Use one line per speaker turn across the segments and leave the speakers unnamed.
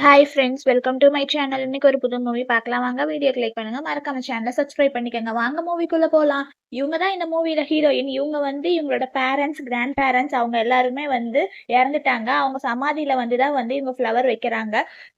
Hi friends, welcome to my channel. இன்னைக்கு ஒரு புது மூவி பார்க்கலாம் வாங்க. வீடியோ கிளிக் பண்ணுங்க, மறக்காம சேனலை சப்ஸ்கிரைப் பண்ணிக்கோங்க. வாங்க மூவிக்குள்ள போகலாம். இவங்க தான் இந்த மூவில ஹீரோயின். இவங்க வந்து இவங்களோட பேரண்ட்ஸ், கிராண்ட் பேரண்ட்ஸ் அவங்க எல்லாருமே வந்து இறந்துட்டாங்க. அவங்க சமாதியில வந்து தான் வந்து இவங்க ஃப்ளவர் வைக்கிறாங்க.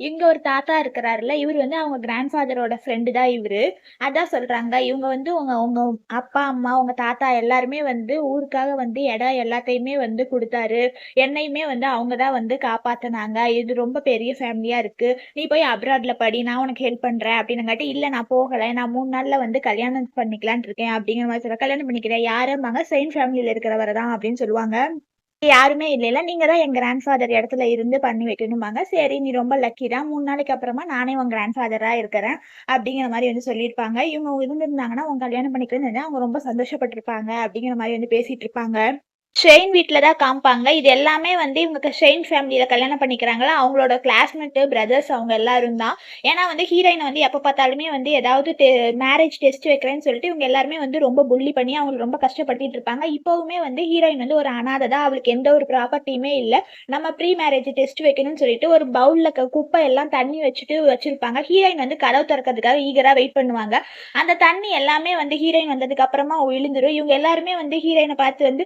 இங்க ஒரு தாத்தா இருக்கிறாருல, இவர் வந்து அவங்க கிராண்ட் ஃபாதரோட ஃப்ரெண்டு தான் இவரு. அதான் சொல்றாங்க, இவங்க வந்து உங்க உங்க அப்பா அம்மா உங்க தாத்தா எல்லாருமே வந்து ஊருக்காக வந்து இடம் எல்லாத்தையுமே வந்து கொடுத்தாரு. என்னையுமே வந்து அவங்க தான் வந்து காப்பாத்துனாங்க. இது ரொம்ப பெரிய ஃபேமிலியா இருக்கு. நீ போய் அப்ராட்ல படி, நான் உனக்கு ஹெல்ப் பண்றேன் அப்படின்னங்காட்டி, இல்ல நான் போகல, நான் 3 நாள்ல வந்து கல்யாணம் பண்ணிக்கலாம்னு இருக்கேன் அப்படிங்கிற மாதிரி சொல்ல. கல்யாணம் பண்ணிக்கிறேன் யாரும்பாங்க, செயின் ஃபேமிலியில இருக்கிறவரை தான் அப்படின்னு சொல்லுவாங்க. யாருமே இல்லைல, நீங்க தான் என் கிராண்ட் ஃபாதர் இடத்துல இருந்து பண்ணி வைக்கணும்பாங்க. சரி நீ ரொம்ப லக்கி தான், 3 நாளைக்கு அப்புறமா நானே உன் கிராண்ட் ஃபாதரா இருக்கிறேன் அப்படிங்கிற மாதிரி வந்து சொல்லியிருப்பாங்க. இவங்க இருந்திருந்தாங்கன்னா அவங்க கல்யாணம் பண்ணிக்கிறேன்னு அவங்க ரொம்ப சந்தோஷப்பட்டிருப்பாங்க அப்படிங்கிற மாதிரி வந்து பேசிட்டு இருப்பாங்க. ஷெயின் வீட்ல தான் காமிப்பாங்க. இது எல்லாமே வந்து இவங்க ஷெயின் ஃபேமிலியில கல்யாணம் பண்ணிக்கிறாங்களா, அவங்களோட கிளாஸ்மேட்டு, பிரதர்ஸ் அவங்க எல்லாரும் தான். ஏன்னா வந்து ஹீரோயின் வந்து எப்ப பார்த்தாலுமே வந்து ஏதாவது மேரேஜ் டெஸ்ட் வைக்கிறேன்னு சொல்லிட்டு இவங்க எல்லாருமே வந்து ரொம்ப புல்லி பண்ணி அவங்கள ரொம்ப கஷ்டப்படுத்திட்டு இருப்பாங்க. இப்பவுமே வந்து ஹீரோயின் வந்து ஒரு அனாதை தான். அவளுக்கு எந்த ஒரு ப்ராப்பர்ட்டியுமே இல்ல. நம்ம ப்ரீ மேரேஜ் டெஸ்ட் வைக்கணும்னு சொல்லிட்டு ஒரு பவுல்ல குப்பை எல்லாம் தண்ணி வச்சுட்டு வச்சிருப்பாங்க. ஹீரோயின் வந்து கதவு திறக்கிறதுக்காக ஈகரா வெயிட் பண்ணுவாங்க. அந்த தண்ணி எல்லாமே வந்து ஹீரோயின் வந்ததுக்கு அப்புறமா விழுந்துரும். இவங்க எல்லாருமே வந்து ஹீரோயினை பார்த்து வந்து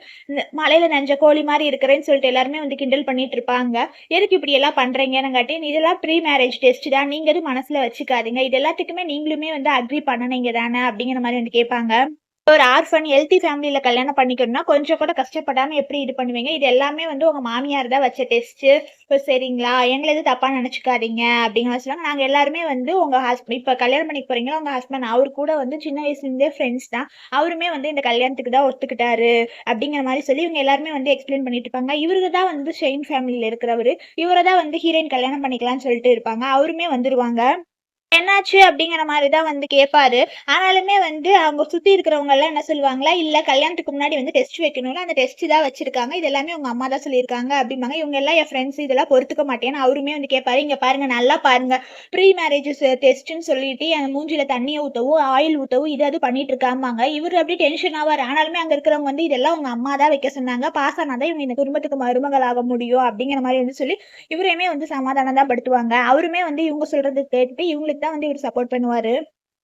மலையில நனைஞ்ச கோழி மாதிரி இருக்கிறேன்னு சொல்லிட்டு எல்லாருமே வந்து கிண்டல் பண்ணிட்டு இருப்பாங்க. எதுக்கு இப்படி எல்லாம் பண்றீங்கன்னு இதெல்லாம் ப்ரீ மேரேஜ் டெஸ்ட் தான், நீங்க எதுவும் மனசுல வச்சுக்காதீங்க, இது எல்லாத்துக்குமே நீங்களுமே வந்து அக்ரி பண்ணனீங்க தானே அப்படிங்கிற மாதிரி வந்து கேட்பாங்க. ஒரு ஆர்ஃபன் ஹெல்த்தி ஃபேமிலியில கல்யாணம் பண்ணிக்கணும்னா கொஞ்சம் கூட கஷ்டப்படாம எப்படி இது பண்ணுவீங்க, இது எல்லாமே வந்து உங்க மாமியார் தான் வச்ச டெஸ்ட். இப்போ சரிங்களா, எங்களை எதுவும் தப்பா நினைச்சுக்காதீங்க அப்படிங்கிற மாதிரி சொல்லுவாங்க. நாங்க எல்லாருமே வந்து உங்க ஹஸ்பண்ட் இப்ப கல்யாணம் பண்ணிக்க போறீங்களா, உங்க ஹஸ்பண்ட் அவரு கூட வந்து சின்ன வயசுல இருந்தே ஃப்ரெண்ட்ஸ் தான், அவருமே வந்து இந்த கல்யாணத்துக்கு தான் ஒத்துக்கிட்டாரு அப்படிங்கிற மாதிரி சொல்லி இவங்க எல்லாருமே வந்து எக்ஸ்பிளைன் பண்ணிட்டு இருப்பாங்க. இவருக்கு தான் வந்து ஷெயின் ஃபேமிலியில இருக்கிறவரு, இவரை தான் வந்து ஹீரோயின் கல்யாணம் பண்ணிக்கலாம்னு சொல்லிட்டு இருப்பாங்க. அவருமே வந்துருவாங்க. என்னாச்சு அப்படிங்கிற மாதிரி தான் வந்து கேட்பாரு. ஆனாலுமே வந்து அவங்க சுத்தி இருக்கிறவங்க எல்லாம் என்ன சொல்லுவாங்களா, இல்ல கல்யாணத்துக்கு முன்னாடி வந்து டெஸ்ட் வைக்கணும்ல, அந்த டெஸ்ட் தான் வச்சிருக்காங்க, இது எல்லாமே உங்க அம்மா தான் சொல்லியிருக்காங்க அப்படிம்பாங்க. இவங்க எல்லாம் என் ஃப்ரெண்ட்ஸ் இதெல்லாம் பொறுத்துக்க மாட்டேன்னு அவருமே வந்து கேட்பாரு. இங்க பாருங்க, நல்லா பாருங்க, ப்ரீ மேரேஜ் டெஸ்ட்னு சொல்லிட்டு அந்த மூஞ்சில தண்ணியை ஊத்தவும் ஆயில் ஊத்தவும் இது அது பண்ணிட்டு இருக்காமாங்க. இவர் அப்படியே டென்ஷன் ஆவார். ஆனாலுமே அங்க இருக்கிறவங்க வந்து இதெல்லாம் உங்க அம்மா தான் வைக்க சொன்னாங்க, பாஸ் ஆனாதான் இவங்க இந்த குடும்பத்துக்கு மருமகள் ஆக முடியும் அப்படிங்கிற மாதிரி வந்து சொல்லி இவரையுமே வந்து சமாதானம் தான் படுத்துவாங்க. அவருமே வந்து இவங்க சொல்றது கேட்டுட்டு இவங்களுக்கு தான் வந்து இவர் சப்போர்ட் பண்ணுவாரு.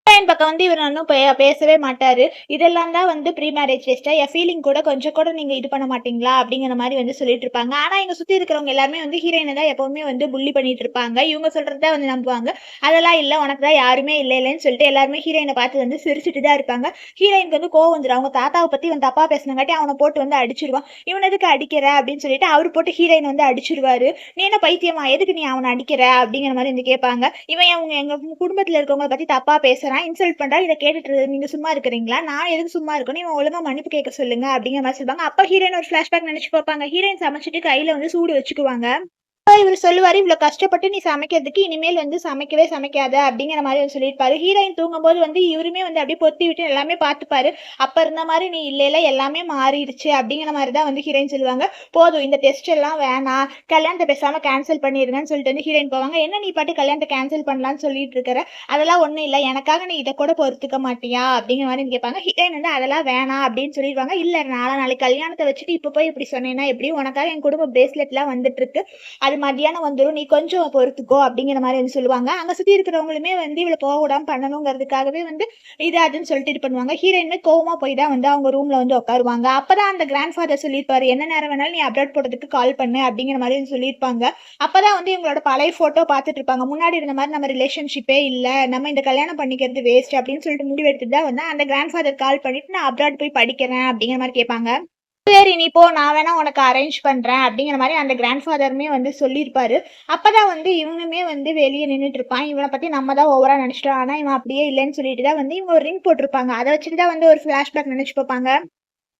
ஹீரோயின் பக்கம் வந்து இவர் இன்னும் பேசவே மாட்டாரு. இதெல்லாம் தான் வந்து ப்ரீ மேரேஜ் டெஸ்டா, என் ஃபீலிங் கூட கொஞ்சம் கூட நீங்க இது பண்ண மாட்டீங்களா அப்படிங்கிற மாதிரி வந்து சொல்லிட்டு இருப்பாங்க. ஆனா இங்க சுத்தி இருக்கிறவங்க எல்லாருமே வந்து ஹீரோயினை தான் எப்பவுமே வந்து புள்ளி பண்ணிட்டு இருப்பாங்க. இவங்க சொல்றத வந்து நம்புவாங்க. அதெல்லாம் இல்ல, உனக்கு தான் யாருமே இல்லைன்னு சொல்லிட்டு எல்லாருமே ஹீரோயினை பார்த்து வந்து சிரிச்சுட்டு தான் இருப்பாங்க. ஹீரோயினுக்கு வந்து கோவம் வந்துடும். அவங்க தாத்தாவை பத்தி இவன் தப்பா பேசினங்காட்டி அவனை போட்டு வந்து அடிச்சிருவான். இவன் எதுக்கு அடிக்கிற அப்படின்னு சொல்லிட்டு அவர் போட்டு ஹீரோயின் வந்து அடிச்சிருவாரு. நீ என்ன பைத்தியமா, எதுக்கு நீ அவனை அடிக்கிற அப்படிங்கிற மாதிரி வந்து கேட்பாங்க. இவன் அவங்க எங்க குடும்பத்துல இருக்கவங்க பத்தி தப்பா பேசுறான், இன்சல்ட் பண்றா, இதை கேட்டுட்டு நீங்க சும்மா இருக்கிறீங்களா, நான் எதுக்கு சும்மா இருக்கணும், இவன் ஒழுங்கா மன்னிப்பு கேட்க சொல்லுங்க அப்படிங்கிற மாதிரி சொல்லுவாங்க. அப்ப ஹீரோயின் ஒரு பிளாஷ்பேக் நினைச்சு பார்ப்பாங்க. ஹீரோயின் சமைச்சிட்டு கையில வந்து சூடு வச்சுக்குவாங்க. இவர் சொல்லுவாரு, இவ்வளவு கஷ்டப்பட்டு நீ சமைக்கிறதுக்கு இனிமேல் வந்து சமைக்கவே சமைக்காத அப்படிங்கிற மாதிரி சொல்லியிருப்பாரு. ஹீரோயின் தூங்கும்போது வந்து இவருமே வந்து அப்படியே பொத்தி விட்டு எல்லாமே பார்த்துப்பாரு. அப்ப இருந்த மாதிரி நீ இல்லைல, எல்லாமே மாறிடுச்சு அப்படிங்கிற மாதிரி தான் வந்து ஹீரோயின் சொல்லுவாங்க. போதும், இந்த டெஸ்ட் எல்லாம் வேணாம், கல்யாணத்தை பேசாம கேன்சல் பண்ணிருங்கன்னு சொல்லிட்டு வந்து ஹீரோயின் போவாங்க. என்ன நீ பாட்டு கல்யாணத்தை கேன்சல் பண்ணலாம்னு சொல்லிட்டு இருக்கிற, அதெல்லாம் ஒண்ணும் இல்லை, எனக்காக நீ இதை கூட பொறுத்துக்க மாட்டியா அப்படிங்கிற மாதிரி கேட்பாங்க. ஹீரோயின் வந்து அதெல்லாம் வேணாம் அப்படின்னு சொல்லிடுவாங்க. இல்ல, நாளைக்கு கல்யாணத்தை வச்சுட்டு இப்ப போய் இப்படி சொன்னேன்னா எப்படி, உனக்காக என் குடும்ப பிரேஸ்லெட் எல்லாம் வந்துட்டு இருக்கு, அது மத்தியானம் வந்துடும், நீ கொஞ்சம் பொறுத்துக்கோ அப்படிங்கிற மாதிரி வந்து சொல்லுவாங்க. அங்க சுத்தி இருக்கிறவங்களுமே வந்து இவளை போக விடாம பண்ணணுங்கிறதுக்காகவே வந்து இது அதுன்னு சொல்லிட்டு இது பண்ணுவாங்க. ஹீரோயினுமே கோவமா போய் தான் வந்து அவங்க ரூம்ல வந்து உட்காருவாங்க. அப்பதான் அந்த கிராண்ட் ஃபாதர் சொல்லியிருப்பாரு, என்ன நேரம் வேணாலும் நீ அப்டேட் போடுறதுக்கு கால் பண்ணு அப்படிங்கிற மாதிரி வந்து சொல்லியிருப்பாங்க. அப்பதான் வந்து இவங்களோட பழைய போட்டோ பார்த்துட்டு இருப்பாங்க. முன்னாடி இருந்த மாதிரி நம்ம ரிலேஷன்ஷிப்பே இல்ல, நம்ம இந்த கல்யாணம் பண்ணிக்கிறது வேஸ்ட் அப்படின்னு சொல்லிட்டு முடிவெடுத்துட்டு தான் வந்து அந்த கிராண்ட் ஃபாதர் கால் பண்ணிட்டு நான் அப்ராட் போய் படிக்கிறேன் அப்படிங்கிற மாதிரி கேட்பாங்க. சரி நீ போ, நான் வேணா உனக்கு அரேஞ்ச் பண்றேன் அப்படிங்கிற மாதிரி அந்த கிராண்ட் ஃபாதருமே வந்து சொல்லியிருப்பாரு. அப்பதான் வந்து இவனுமே வந்து வெளியே நின்றுட்டு இருப்பான். இவனை பத்தி நம்ம தான் ஓவரா நினைச்சிட்டோம், ஆனா இவன் அப்படியே இல்லைன்னு சொல்லிட்டு தான் வந்து இவங்க ஒரு ரிங் போட்டிருப்பாங்க. அதை வச்சுட்டு தான் வந்து ஒரு பிளாஷ்பேக் நினைச்சு பார்ப்பாங்க.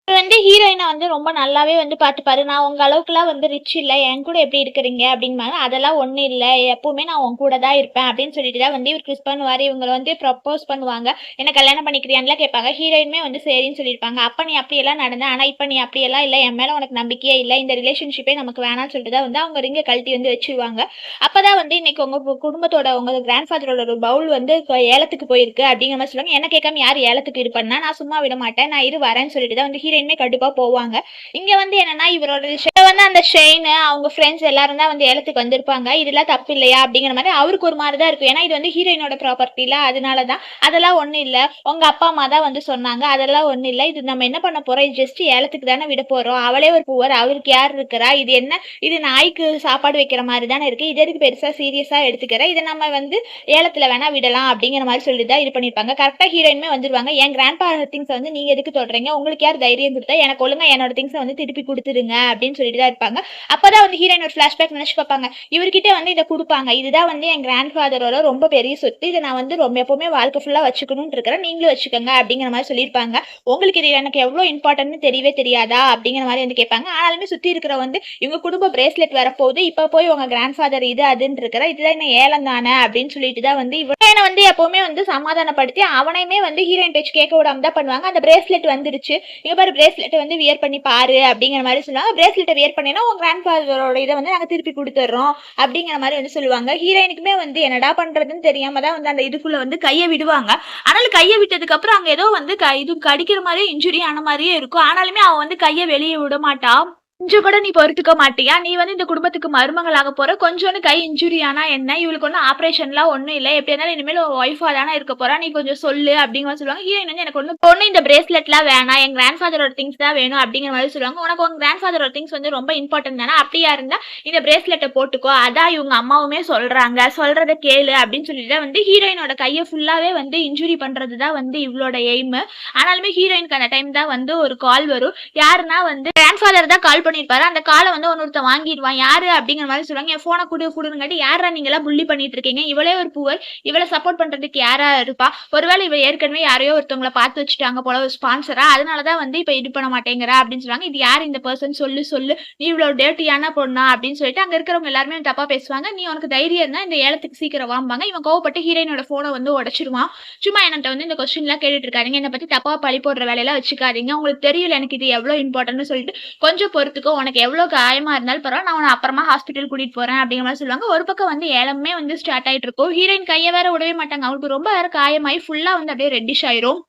வந்து ஹீரோயினை வந்து ரொம்ப நல்லாவே வந்து பார்த்துப்பாரு. நான் உங்க அளவுக்குலாம் வந்து ரிச் இல்ல, என் கூட எப்படி இருக்கிறீங்க அப்படின்பாங்க. அதெல்லாம் ஒண்ணும் இல்ல, எப்பவுமே நான் உன் கூட தான் இருப்பேன் அப்படின்னு சொல்லிட்டு தான் வந்து இவர் கிஸ் பண்ணுவாரு. இவங்க வந்து ப்ரப்போஸ் பண்ணுவாங்க. என்ன கல்யாணம் பண்ணிக்கிறியான்லாம் கேட்பாங்க. ஹீரோயினுமே வந்து சரின்னு சொல்லியிருப்பாங்க. அப்ப நீ அப்படியெல்லாம் நடந்த, ஆனா இப்ப நீ அப்படியெல்லாம் இல்ல, என் மேல உனக்கு நம்பிக்கையே இல்ல, இந்த ரிலேஷன்ஷிப்பே நமக்கு வேணாம்னு சொல்லிட்டு தான் வந்து அவங்க ரிங்க கழட்டி வந்து வச்சிருவாங்க. அப்பதான் வந்து இன்னைக்கு உங்க குடும்பத்தோட உங்க கிராண்ட் ஃபாதரோட ஒரு பவுல் வந்து ஏலத்துக்கு போயிருக்கு அப்படிங்கிற மாதிரி சொல்லுவாங்க. என்ன கேட்காம யார் ஏலத்துக்கு இது பண்ணா, நான் சும்மா விட மாட்டேன், நான் வரேன்னு சொல்லிட்டு தான் வந்து ஹீரோயினுமே கண்டிப்பா போவாங்க. இங்க வந்து என்னன்னா இவரோட வந்து அந்த ஷெயின் அவங்க ஃப்ரெண்ட்ஸ் எல்லாரும் தான் வந்து ஏலத்துக்கு வந்திருப்பாங்க. இதெல்லாம் தப்பு இல்லையா அப்படிங்கிற மாதிரி அவருக்கு ஒரு மாதிரி தான் இருக்கும். ஏன்னா இது வந்து ஹீரோயினோட ப்ராப்பர்ட்டில அதனாலதான். அதெல்லாம் ஒண்ணும் இல்ல. உங்க அப்பா அம்மா தான் வந்து சொன்னாங்க. அதெல்லாம் ஒண்ணும் இல்ல. இது நம்ம என்ன பண்ண போறோம்? இது ஜஸ்ட் ஏலத்துக்கு தானே விட போறோம். அவளே ஒரு புவர். அவருக்கு யார் இருக்கிறா? இது என்ன? இது நாய்க்கு சாப்பாடு வைக்கிற மாதிரி தானே இருக்கு. இது எதுக்கு பெருசா சீரியஸா எடுத்துக்கிற? இதை நம்ம வந்து ஏலத்துல வேணா விடலாம் அப்படிங்கிற மாதிரி சொல்லி தான் இது பண்ணிருப்பாங்க. கரெக்டா ஹீரோயினுமே வந்துருவாங்க. என் கிராண்ட்பா திங்ஸ் வந்து நீங்க எதுக்கு தொடறீங்க? உங்களுக்கு யார் தைரியம் கொடுத்தா? எனக்கு ஒழுங்கா என்னோட திங்ஸ் வந்து திருப்பி கொடுத்துருங்க அப்படின்னு சொல்லிட்டு தான் இருப்பாங்க. அப்பதான் வந்து ஹீரோயின் ஒரு பிளாஷ்பேக் நினைச்சு பார்ப்பாங்க. இவர்கிட்ட வந்து இதை கொடுப்பாங்க. இதுதான் வந்து என் கிராண்ட் ஃபாதரோட ரொம்ப பெரிய சொத்து. இதை நான் வந்து ரொம்ப எப்பவுமே வாழ்க்கை ஃபுல்லா வச்சுக்கணும்னு இருக்கிறேன். நீங்களும் வச்சுக்கோங்க அப்படிங்கிற மாதிரி சொல்லியிருப்பாங்க. உங்களுக்கு இது எனக்கு எவ்வளவு இம்பார்ட்டன்ட்னு தெரியவே தெரியாதா அப்படிங்கிற மாதிரி வந்து கேட்பாங்க. ஆனாலுமே சுத்தி இருக்கிற வந்து இவங்க குடும்ப பிரேஸ்லெட் வரப்போகுது. இப்ப போய் உங்க கிராண்ட் ஃபாதர் இது அதுன்னு இருக்கிற இதுதான் என்ன ஏலம் தானே அப்படின்னு சொல்லிட்டு தான் வந்து இவனை வந்து எப்பவுமே வந்து சமாதானப்படுத்தி அவனையுமே வந்து ஹீரோயின் பேச்சு கேட்க விடாம தான் பண்ணுவாங்க. அந்த பிரேஸ்லெட் வந்துருச்சு. இங்க பாரு பிரேஸ்லெட் வந்து வியர் பண்ணி பாரு அப்படிங்கிற மாதிரி சொல்லுவாங்க. பிரேஸ்லெட்டை வியர் பண்ணினா உங்க கிராண்ட் ஃபாதரோட இதை வந்து நாங்க திருப்பி கொடுத்துட்றோம் அப்படிங்கிற மாதிரி வந்து சொல்லுவாங்க. ஹீரோயினுக்குமே வந்து என்னடா பண்றதுன்னு தெரியாம தான் வந்து அந்த இதுக்குள்ள வந்து கையை விடுவாங்க. ஆனாலும் கையை விட்டதுக்கு அப்புறம் அங்க ஏதோ வந்து இது கடிக்கிற மாதிரியே இன்ஜுரி ஆன மாதிரியே இருக்கும். ஆனாலுமே அவன் வந்து கையை வெளியே விட மாட்டா. கொஞ்சம் கூட நீ பொறுத்துக்க மாட்டியா? நீ வந்து இந்த குடும்பத்துக்கு மருமகளாக போற. கொஞ்சோண்டு கை இன்ஜுரி ஆனா என்ன? இவளுக்கு ஒன்றும் ஆப்ரேஷன்லாம் ஒன்றும் இல்லை. எப்படி இருந்தாலும் இனிமேல் ஒய்ஃபா தானே இருக்க போறா. நீ கொஞ்சம் சொல்லு அப்படிங்கிற சொல்லுவாங்க. ஹீரோயின் வந்து எனக்கு ஒண்ணு இந்த பிரேஸ்லெட்லாம் வேணாம். என் கிராண்ட் ஃபாதரோட திங்ஸ் தான் வேணும் அப்படிங்கிற மாதிரி சொல்லுவாங்க. உனக்கு உங்க கிராண்ட் ஃபாதரோட திங்ஸ் வந்து ரொம்ப இம்பார்ட்டன்ட் தானே. அப்படியா இருந்தா இந்த பிரேஸ்லெட்டை போட்டுக்கோ. அதான் இவங்க அம்மாவுமே சொல்றாங்க. சொல்றதை கேளு அப்படின்னு சொல்லிட்டு வந்து ஹீரோயினோட கையை ஃபுல்லாவே வந்து இன்ஜுரி பண்றது தான் வந்து இவளோட எய்ம். ஆனாலுமே ஹீரோயினுக்கு அந்த டைம் தான் வந்து ஒரு கால் வரும். யாருன்னா வந்து கிராண்ட் ஃபாதர் தான் கால் பண்ணிருப்பாரு. அந்த காலை வந்து ஒருத்தன் வாங்கிடுவான். யாரு அப்படிங்கிற மாதிரி சொல்லுவாங்க. என் போனை குடுங்காட்டி யாரா நீங்க எல்லாம் புள்ளி பண்ணிட்டு இருக்கீங்க? இவளே ஒரு புவர். இவளை சப்போர்ட் பண்றதுக்கு யாரா இருப்பா? ஒருவேளை இவ ஏற்கனவே யாரையோ ஒருத்தவங்களை பார்த்து வச்சுட்டாங்க போல ஒரு ஸ்பான்சரா. அதனாலதான் வந்து இப்ப இது பண்ண மாட்டேங்கிறா அப்படின்னு சொல்லுவாங்க. இது யாரு இந்த பர்சன்? சொல்லு சொல்லு. நீ இவ்வளவு டேட்டியான பொண்ணா அப்படின்னு சொல்லிட்டு அங்க இருக்கிறவங்க எல்லாருமே தப்பா பேசுவாங்க. நீ உனக்கு தைரியம் இருந்தா இந்த ஏலத்துக்கு சீக்கிரம் வாம்பாங்க. இவன் கோவப்பட்டு ஹீரோயினோட போனை வந்து உடைச்சிருவான். சும்மா என்கிட்ட வந்து இந்த கொஸ்டின் எல்லாம் கேட்டுட்டு இருக்காதீங்க. என்னை பத்தி தப்பா பழி போடுற வேலையெல்லாம் வச்சுக்காதீங்க. உங்களுக்கு தெரியல எனக்கு இது எவ்வளவு இம்பார்ட்டன்ட்னு சொல்லிட்டு கொஞ்சம் பொறுத்துக்கோ. உனக்கு எவ்வளவு காயமா இருந்தாலும் பரவாயில்ல. நான் உன்னை அப்புறமா ஹாஸ்பிட்டல் கூட்டிட்டு போறேன் அப்படிங்கிற மாதிரி சொல்லுவாங்க. ஒரு பக்கம் வந்து ஏலமே வந்து ஸ்டார்ட் ஆயிட்டு இருக்கும். ஹீரோயின் கையை வேற விடவே மாட்டாங்க. அவங்களுக்கு ரொம்ப வேற காயமாயி ஃபுல்லா வந்து அப்படியே ரெட்டிஷ் ஆயிரும்.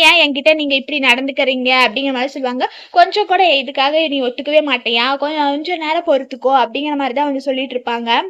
ஏன் என்கிட்ட நீங்க இப்படி நடந்துக்கிறீங்க அப்படிங்கிற மாதிரி சொல்லுவாங்க. கொஞ்சம் கூட இதுக்காக நீ ஒத்துக்கவே மாட்டியா? கொஞ்சம் நேரம் பொறுத்துக்கோ அப்படிங்கிற மாதிரி தான் வந்து சொல்லிட்டு இருப்பாங்க.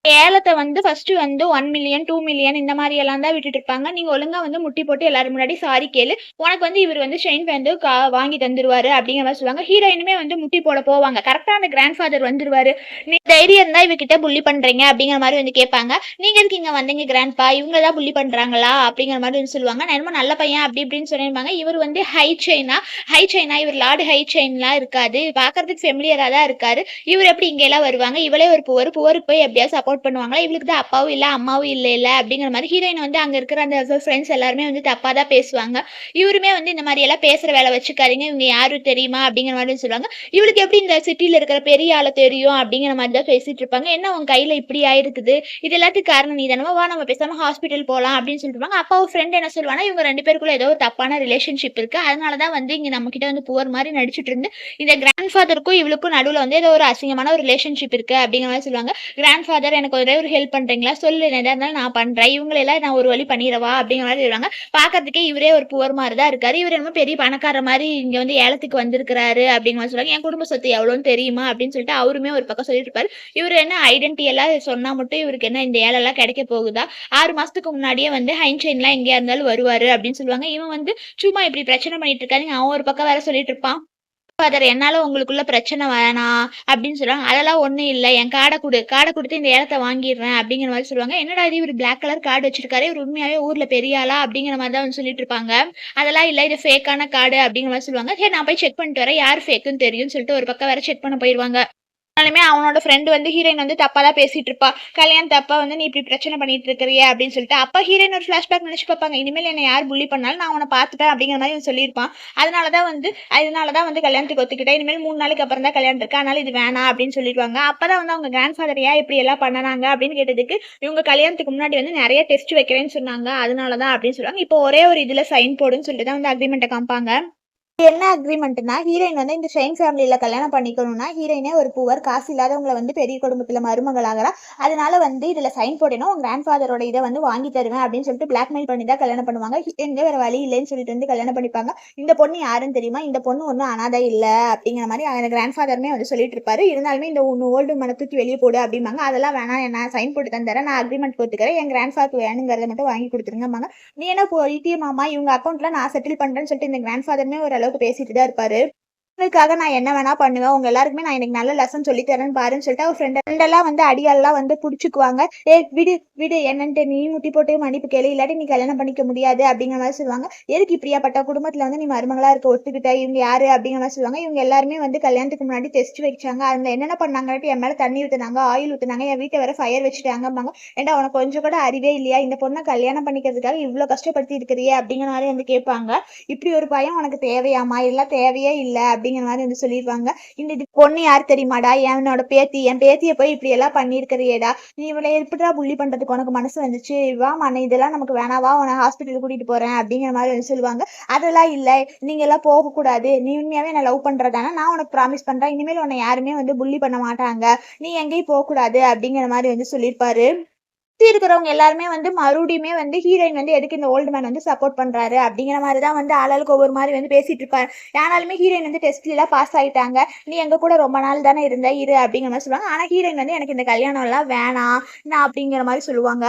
ஏலத்தை வந்து ஃபர்ஸ்ட் வந்து 1 மில்லியன் 2 மில்லியன் இந்த மாதிரி எல்லாம் தான் விட்டுட்டு இருப்பாங்க. நீங்க ஒழுங்கா வந்து முட்டி போட்டு எல்லாரும் முன்னாடி சாரி கேளு. உனக்கு வந்து இவர் வந்து ஷெயின் வந்து வாங்கி தந்துருவாரு அப்படிங்கிற மாதிரி சொல்லுவாங்க. ஹீரோயினுமே வந்து முட்டி போட போவாங்க. கரெக்டா அந்த கிராண்ட் ஃபாதர் வந்துருவாரு. நீ தைரியம் இருந்தா இவகிட்ட புள்ளி பண்றீங்க அப்படிங்கிற மாதிரி வந்து கேட்பாங்க. நீங்க எதுக்கு இங்க வந்தீங்க கிராண்ட்பா? இவங்க தான் புள்ளி பண்றாங்களா அப்படிங்கிற மாதிரி வந்து சொல்லுவாங்க. நான் என்னமோ நல்ல பையன் அப்படி இப்படின்னு சொல்லியிருப்பாங்க. இவர் வந்து ஹை செயினா இவர் லார்டு ஹை செயின்லாம் இருக்காது. பாக்குறதுக்கு ஃபெமிலியரா தான் இருக்காரு. இவர் எப்படி இங்க எல்லாம் வருவாங்க? இவளே ஒரு புவருக்கு போய் எப்படியாவது சப்போர்ட் பண்ணுவாங்களா? இவளுக்கு தான் அப்பாவும் இல்ல அம்மாவும் இல்ல அப்படிங்கிற மாதிரி ஹீரோயின் வந்து அங்க இருக்கிற அந்த ஃப்ரெண்ட்ஸ் எல்லாருமே வந்து தப்பா தான் பேசுவாங்க. இவருமே வந்து இந்த மாதிரி எல்லாம் பேசுற வேலை வச்சுக்காதீங்க. இவங்க யாரும் தெரியுமா அப்படிங்கிற மாதிரி சொல்லுவாங்க. இவளுக்கு எப்படி இந்த சிட்டில இருக்கிற பெரிய ஆளை தெரியும் அப்படிங்கிற மாதிரி தான் பேசிட்டு இருப்பாங்க. என்ன உன் கையில இப்படி ஆயிருக்குது? இது எல்லாத்துக்கும் காரணம் நீ தானே. வா நம்ம பேசாம ஹாஸ்பிட்டல் போலாம் அப்படின்னு சொல்லிட்டு அப்பாவும் ஃப்ரெண்ட் என்ன சொல்லுவாங்க, இவங்க 2 பேருக்குள்ள ஏதோ ஒரு தப்பான ரிலேஷன்ஷிப் இருக்கு. அதனாலதான் வந்து இங்க நம்ம கிட்ட வந்து புவர் மாதிரி நடிச்சிட்டு இருந்து இந்த கிராண்ட் ஃபாதருக்கும் இவளுக்கும் நடுவுல வந்து ஏதோ ஒரு அசிங்கமான ஒரு ரிலேஷன்ஷிப் இருக்கு அப்படிங்கிற மாதிரி சொல்லுவாங்க. கிராண்ட் ஃபாதர் எனக்கு ஒரே ஒரு ஹெல்ப் பண்றீங்களா? சொல்லு. எதா இருந்தாலும் நான் பண்றேன். இவங்களெல்லாம் நான் ஒரு வழி பண்ணிடவா அப்படிங்கிற மாதிரி சொல்லுவாங்க. பாக்கிறதுக்கே இவரே ஒரு புவர் மாதிரி தான் இருக்காரு. இவர் என்ன பெரிய பணக்கார மாதிரி இங்க வந்து ஏலத்துக்கு வந்திருக்கிறாரு அப்படிங்கிற மாதிரி சொல்லுவாங்க. என் குடும்ப சொத்து எவ்வளவுன்னு தெரியுமா அப்படின்னு சொல்லிட்டு அவருமே ஒரு பக்கம் சொல்லிட்டு இருப்பாரு. இவரு என்ன ஐடென்டி எல்லாம் சொன்னா மட்டும் இவருக்கு என்ன இந்த ஏலம் எல்லாம் கிடைக்க போகுதா? 6 மாசத்துக்கு முன்னாடியே வந்து ஹைன்சைன்லாம் எங்கேயா இருந்தாலும் வருவாரு அப்படின்னு சொல்லுவாங்க. இவன் வந்து சும்மா இப்படி பிரச்சனை பண்ணிட்டு இருக்காருங்க. அவன் ஒரு பக்கம் வேற சொல்லிட்டு இருப்பான். ஃபாதர் என்னால உங்களுக்குள்ள பிரச்சனை வேணாம் அப்படின்னு சொல்லுவாங்க. அதெல்லாம் ஒண்ணும் இல்ல. என் காடை கொடுத்து இந்த ஏலத்தை வாங்கிடுறேன் அப்படிங்கிற மாதிரி சொல்லுவாங்க. என்னடா இது இவர் பிளாக் கலர் கார்டு வச்சிருக்காரு. இவர் உண்மையாவே ஊர்ல பெரிய ஆளா அப்படிங்கிற மாதிரி தான் வந்து சொல்லிட்டு இருப்பாங்க. அதெல்லாம் இல்ல இது ஃபேக்கான கார்டு அப்படிங்கிற மாதிரி சொல்லுவாங்க. சரி நான் போய் செக் பண்ணிட்டு வரேன். யார் ஃபேக்குன்னு தெரியும்னு சொல்லிட்டு ஒரு பக்கம் வேற செக் பண்ண போயிருவாங்க. ஆனாலுமே அவனோட ஃப்ரெண்ட் வந்து ஹீரோயின் வந்து தப்பா தான் பேசிட்டு இருப்பா. கல்யாணத்தப்ப வந்து நீ இப்படி பிரச்சனை பண்ணிட்டு இருக்கிறியே அப்படின்னு சொல்லிட்டு அப்ப ஹீரோயின் ஒரு பிளாஷ்பேக் நினைச்சு பார்ப்பாங்க. இனிமேல் என்ன யார் புள்ளி பண்ணாலும் நான் உன்னை பார்த்துப்பேன் அப்படிங்கிற மாதிரி சொல்லியிருப்பான். அதனாலதான் வந்து கல்யாணத்துக்கு ஒத்துக்கிட்டேன். இனிமேல் 3 நாளைக்கு அப்புறம் தான் கல்யாணம் இருக்கு. அதனால இது வேணாம் அப்படின்னு சொல்லிடுவாங்க. அப்பதான் வந்து அவங்க கிராண்ட் ஃபாதர் ஏன் இப்படி எல்லாம் பண்ணனாங்க அப்படின்னு கேட்டதுக்கு இவங்க கல்யாணத்துக்கு முன்னாடி வந்து நிறைய டெஸ்ட் வைக்கிறேன்னு சொன்னாங்க. அதனாலதான் அப்படின்னு சொல்லுவாங்க. இப்போ ஒரே ஒரு இதுல சைன் போடுன்னு சொல்லிட்டு தான் வந்து அக்ரிமெண்ட்டை காமிப்பாங்க. என்ன அக்ரிமெண்ட்னா ஹீரோயின் வந்து இந்த ஷைன் ஃபேமிலியில கல்யாணம் பண்ணிக்கணும்னா ஹீரோயினே ஒரு புவர் காசு இல்லாதவங்களை வந்து பெரிய குடும்பத்துல மருமகளாகிறா. அதனால வந்து இதுல சைன் போட்டேன்னா உங்க கிராண்ட் ஃபாதரோட இதை வந்து வாங்கி தருவேன் அப்படின்னு சொல்லிட்டு பிளாக்மெயில் பண்ணி தான் கல்யாணம் பண்ணுவாங்க. ஹீரோயினுக்கு வேற வழி இல்லைன்னு சொல்லிட்டு வந்து கல்யாணம் பண்ணிப்பாங்க. இந்த பொண்ணு யாருன்னு தெரியுமா? இந்த பொண்ணு ஒன்றும் அனாதை இல்லை அப்படிங்கிற மாதிரி அந்த கிராண்ட் ஃபாதருமே வந்து சொல்லிட்டு இருப்பாரு. இருந்தாலுமே இந்த ஒன்று ஓல்டு மன தூக்கி வெளியே போடு அப்படிம்பாங்க. அதெல்லாம் வேணாம், நான் சைன் போட்டு தந்துறேன், நான் அக்ரிமெண்ட் போட்டுக்கிறேன், என் கிராண்ட் ஃபாதருக்கு வேணுங்கிறத மட்டும் வாங்கி கொடுத்துருங்கம்பாங்க. நீ என்ன போயிட்டே மாமா, இவங்க அக்கௌண்ட்ல நான் செட்டில் பண்றேன்னு சொல்லிட்டு இந்த கிராண்ட் ஃபாதருமே ஒரு அளவுக்கு பேசிட்டு தான் இருப்பாரு. இதுக்காக நான் என்ன வேணா பண்ணுவேன், உங்க எல்லாருக்குமே நான் எனக்கு நல்ல லெசன் சொல்லி தரேன்னு பாருன்னு சொல்லிட்டு அவர் ஃப்ரெண்டெல்லாம் வந்து அடியாலாம் வந்து பிடிச்சிக்குவாங்க. விடு விடு என்னன்ட்டு நீ முட்டி போட்டு மன்னிப்பு கேளு, இல்லாட்டி நீ கல்யாணம் பண்ணிக்க முடியாது அப்படிங்கிற மாதிரி சொல்லுவாங்க. எதுக்கு இப்படியாப்பட்ட குடும்பத்துல வந்து நீ மருமகளா இருக்க ஒத்துக்கிட்ட, இவங்க யாரு அப்படிங்கிற மாதிரி சொல்லுவாங்க. இவங்க எல்லாருமே வந்து கல்யாணத்துக்கு முன்னாடி டெஸ்ட் வச்சாங்க. அதுல என்னென்ன பண்ணாங்கன்ட்டு என் மேல தண்ணி ஊத்துனாங்க, ஆயில் ஊத்துனாங்க, என் வீட்டை வர ஃபயர் வச்சுட்டாங்கம்பாங்க. ஏன்டா உனக்கு கொஞ்சம் கூட அறிவே இல்லையா? இந்த பொண்ணை கல்யாணம் பண்ணிக்கிறதுக்காக இவ்வளவு கஷ்டப்படுத்தி இருக்கிறியே அப்படிங்கிற மாதிரி வந்து கேட்பாங்க. இப்படி ஒரு பையன் உனக்கு தேவையாமா? இதெல்லாம் தேவையே இல்லை அப்படிங்கிற மாதிரி வந்து சொல்லிடுவாங்க. இந்த பொண்ணு யார் தெரியுமாடா? என்னோட பேத்தி, என் பேத்தியை போய் இப்படி எல்லாம் பண்ணிருக்கிறியேடா, நீ இவளை எப்படிடா புள்ளி பண்றதுக்கு உனக்கு மனசு வந்துச்சு? வா மன, இதெல்லாம் நமக்கு வேணாவா, உன ஹாஸ்பிட்டல் கூட்டிட்டு போறேன் அப்படிங்கிற மாதிரி வந்து சொல்லுவாங்க. அதெல்லாம் இல்லை, நீங்க எல்லாம் போக கூடாது, நீ உண்மையாவே என்ன லவ் பண்றதானா? நான் உனக்கு ப்ராமிஸ் பண்றேன், இனிமேல் உன்னை யாருமே வந்து புள்ளி பண்ண மாட்டாங்க, நீ எங்கேயும் போக கூடாது அப்படிங்கிற மாதிரி வந்து சொல்லியிருப்பாரு. சுத்தி இருக்கிறவங்க எல்லாருமே வந்து மறுபடியுமே வந்து ஹீரோயின் வந்து எதுக்கு இந்த ஓல்டு மேன் வந்து சப்போர்ட் பண்றாரு அப்படிங்கிற மாதிரி தான் வந்து ஆளாளுக்கு ஒவ்வொரு மாதிரி வந்து பேசிட்டு இருப்பாரு. ஆனாலுமே ஹீரோயின் வந்து டெஸ்ட்ல எல்லாம் பாஸ் ஆயிட்டாங்க. நீ எங்க கூட ரொம்ப நாள் தானே இருந்த, இரு அப்படிங்கிற மாதிரி சொல்லுவாங்க. ஆனா ஹீரோயின் வந்து எனக்கு இந்த கல்யாணம் எல்லாம் வேணாம் நான் அப்படிங்கிற மாதிரி சொல்லுவாங்க.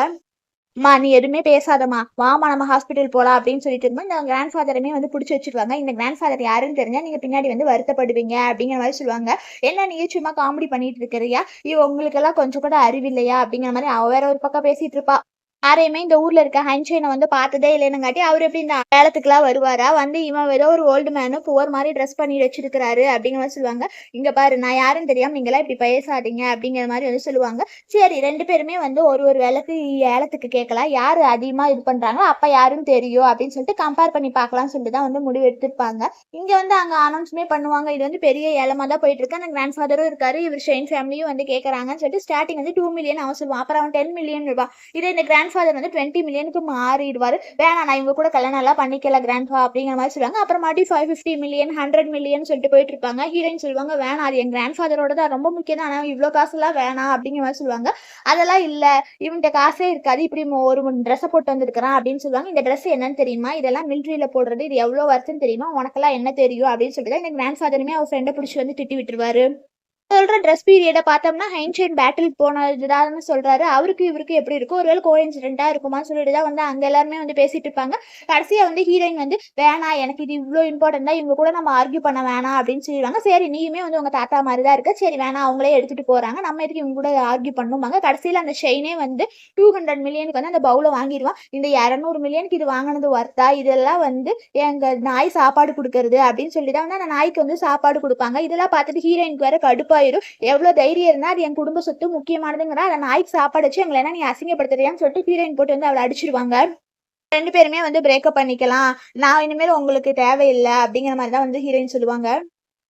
அம்மா நீ எதுவுமே பேசாதம்மா, வாமா நம்ம ஹாஸ்பிட்டல் போலாம் அப்படின்னு சொல்லிட்டு இருக்கும்போது இந்த கிராண்ட் ஃபாதருமே வந்து பிடிச்சி வச்சிருவாங்க. இந்த கிராண்ட் ஃபாதர் யாருன்னு தெரிஞ்சா நீங்க பின்னாடி வந்து வருத்தப்படுவீங்க அப்படிங்கிற மாதிரி சொல்லுவாங்க. என்ன நீ சும்மா காமெடி பண்ணிட்டு இருக்கிறியா, உங்களுக்கு எல்லாம் கொஞ்சம் கூட அறிவில்லையா அப்படிங்கிற மாதிரி அவ வேற ஒரு பக்கம் பேசிட்டு இருப்பா. யாரையுமே இந்த ஊர்ல இருக்க ஹன்ஷைனை வந்து பார்த்ததே இல்லைன்னுங்காட்டி அவர் எப்படி இந்த வேலத்துக்குலாம் வருவாரா? வந்து இவன் ஏதோ ஒரு ஓல்டு மேனு புவர் மாதிரி ட்ரெஸ் பண்ணி வச்சிருக்கிறாரு அப்படிங்கிற மாதிரி சொல்லுவாங்க. இங்க பாரு, நான் யாருன்னு தெரியாம நீங்களாம் இப்படி பேசாதீங்க அப்படிங்கிற மாதிரி வந்து சொல்லுவாங்க. சரி, ரெண்டு பேருமே வந்து ஒரு ஒரு வேலைக்கு ஏலத்துக்கு கேட்கலாம், யாரு அதிகமா இது பண்றாங்களோ அப்ப யாருன்னு தெரியும் அப்படின்னு சொல்லிட்டு கம்பேர் பண்ணி பார்க்கலாம்னு சொல்லிட்டு தான் வந்து முடிவு எடுத்திருப்பாங்க. இங்க வந்து அங்க அனௌன்ஸ்மே பண்ணுவாங்க. இது வந்து பெரிய ஏலமா தான் போயிட்டு இருக்கு. அந்த கிராண்ட் ஃபாதரும் இருக்காரு, இவர் ஷெயின் ஃபேமிலியும் வந்து கேட்கறாங்கன்னு சொல்லிட்டு ஸ்டார்டிங் வந்து 2 மில்லியன் அவன் சொல்லுவான். அப்புறம் அவன் 10 மில்லியன் ரூபாய். இதே இந்த கிராண்ட் ஃபாதர் வந்து 20 மில்லியனுக்கு மாறிடுவாரு. வேணாம், நான் இவங்க கூட கல்யாணம் எல்லாம் பண்ணிக்கல கிராண்ட்ஃபா அப்படிங்கிற மாதிரி சொல்லுவாங்க. அப்புறம் மறுபடியும் 550 மில்லியன் 100 மில்லியன் சொல்லிட்டு போயிட்டு இருப்பாங்க. ஹீரோயின் சொல்லுவாங்க, வேணாம், அது என் கிராண்ட் ஃபாதரோட தான், ரொம்ப முக்கியம் தான், ஆனால் இவ்வளோ காசுலாம் வேணாம் அப்படிங்கிற மாதிரி சொல்லுவாங்க. அதெல்லாம் இல்லை, இவன்கிட்ட காசே இருக்காது, இப்படி ஒரு ட்ரெஸ்ஸை போட்டு வந்திருக்கிறான் அப்படின்னு சொல்லுவாங்க. இந்த ட்ரெஸ் என்னன்னு தெரியுமா? இதெல்லாம் மிலிட்ரியில போடுறது, இது எவ்வளோ வருஷம் தெரியுமா? உனக்கெல்லாம் என்ன தெரியும் அப்படின்னு சொல்லிட்டு தான் இந்த கிராண்ட் ஃபாதருமே அவர் ஃப்ரெண்டை பிடிச்சி வந்து திட்டி விட்டுருவாரு. சொல்ற ட்ரெஸ் பீரியட பார்த்தோம்னா ஹைன்ஷைன் பேட்டில் போனதுதான்னு சொல்றாரு. அவருக்கு இவருக்கு எப்படி இருக்கும், ஒருவேளை கோஇன்சிடென்ட்டா இருக்குமான்னு சொல்லிட்டு தான் வந்து அங்க எல்லாருமே வந்து பேசிட்டு இருப்பாங்க. கடைசியா வந்து ஹீரோயின் வந்து வேணாம், எனக்கு இது இவ்வளோ இம்பார்ட்டன்ட் தான், இவங்க கூட நம்ம ஆர்கியூ பண்ண வேணாம் அப்படின்னு சொல்லிடுவாங்க. சரி, நீயுமே வந்து உங்க தாத்தா மாதிரி தான் இருக்க, சரி வேணாம், அவங்களே எடுத்துட்டு போறாங்க, நம்ம எதுக்கு இவங்க கூட ஆர்கியூ பண்ணுவாங்க. கடைசியில அந்த ஷெயினே வந்து 200 மில்லியனுக்கு வந்து அந்த பவுல வாங்கிடுவான். இந்த 200 மில்லியனுக்கு இது வாங்கினது வர்த்தா? இதெல்லாம் வந்து எங்க நாய் சாப்பாடு கொடுக்கறது அப்படின்னு சொல்லி தான் வந்து அந்த நாய்க்கு வந்து சாப்பாடு கொடுப்பாங்க. இதெல்லாம் பார்த்துட்டு ஹீரோயினுக்கு வேற கடுப்பா எவ்வளவு தைரியம் இருந்தா அது என் குடும்ப சொத்து முக்கியமானதுங்கிற அதை நாய்க்கு சாப்பாடு வச்சு எங்களை என்ன நீ அசிங்கப்படுத்துறியான்னு சொல்லிட்டு ஹீரோயின் போட்டு வந்து அவளை அடிச்சிருவாங்க. ரெண்டு பேருமே வந்து பிரேக்கப் பண்ணிக்கலாம், நான் இனிமேல் உங்களுக்கு தேவையில்லை அப்படிங்கிற மாதிரி தான் வந்து ஹீரோயின் சொல்லுவாங்க.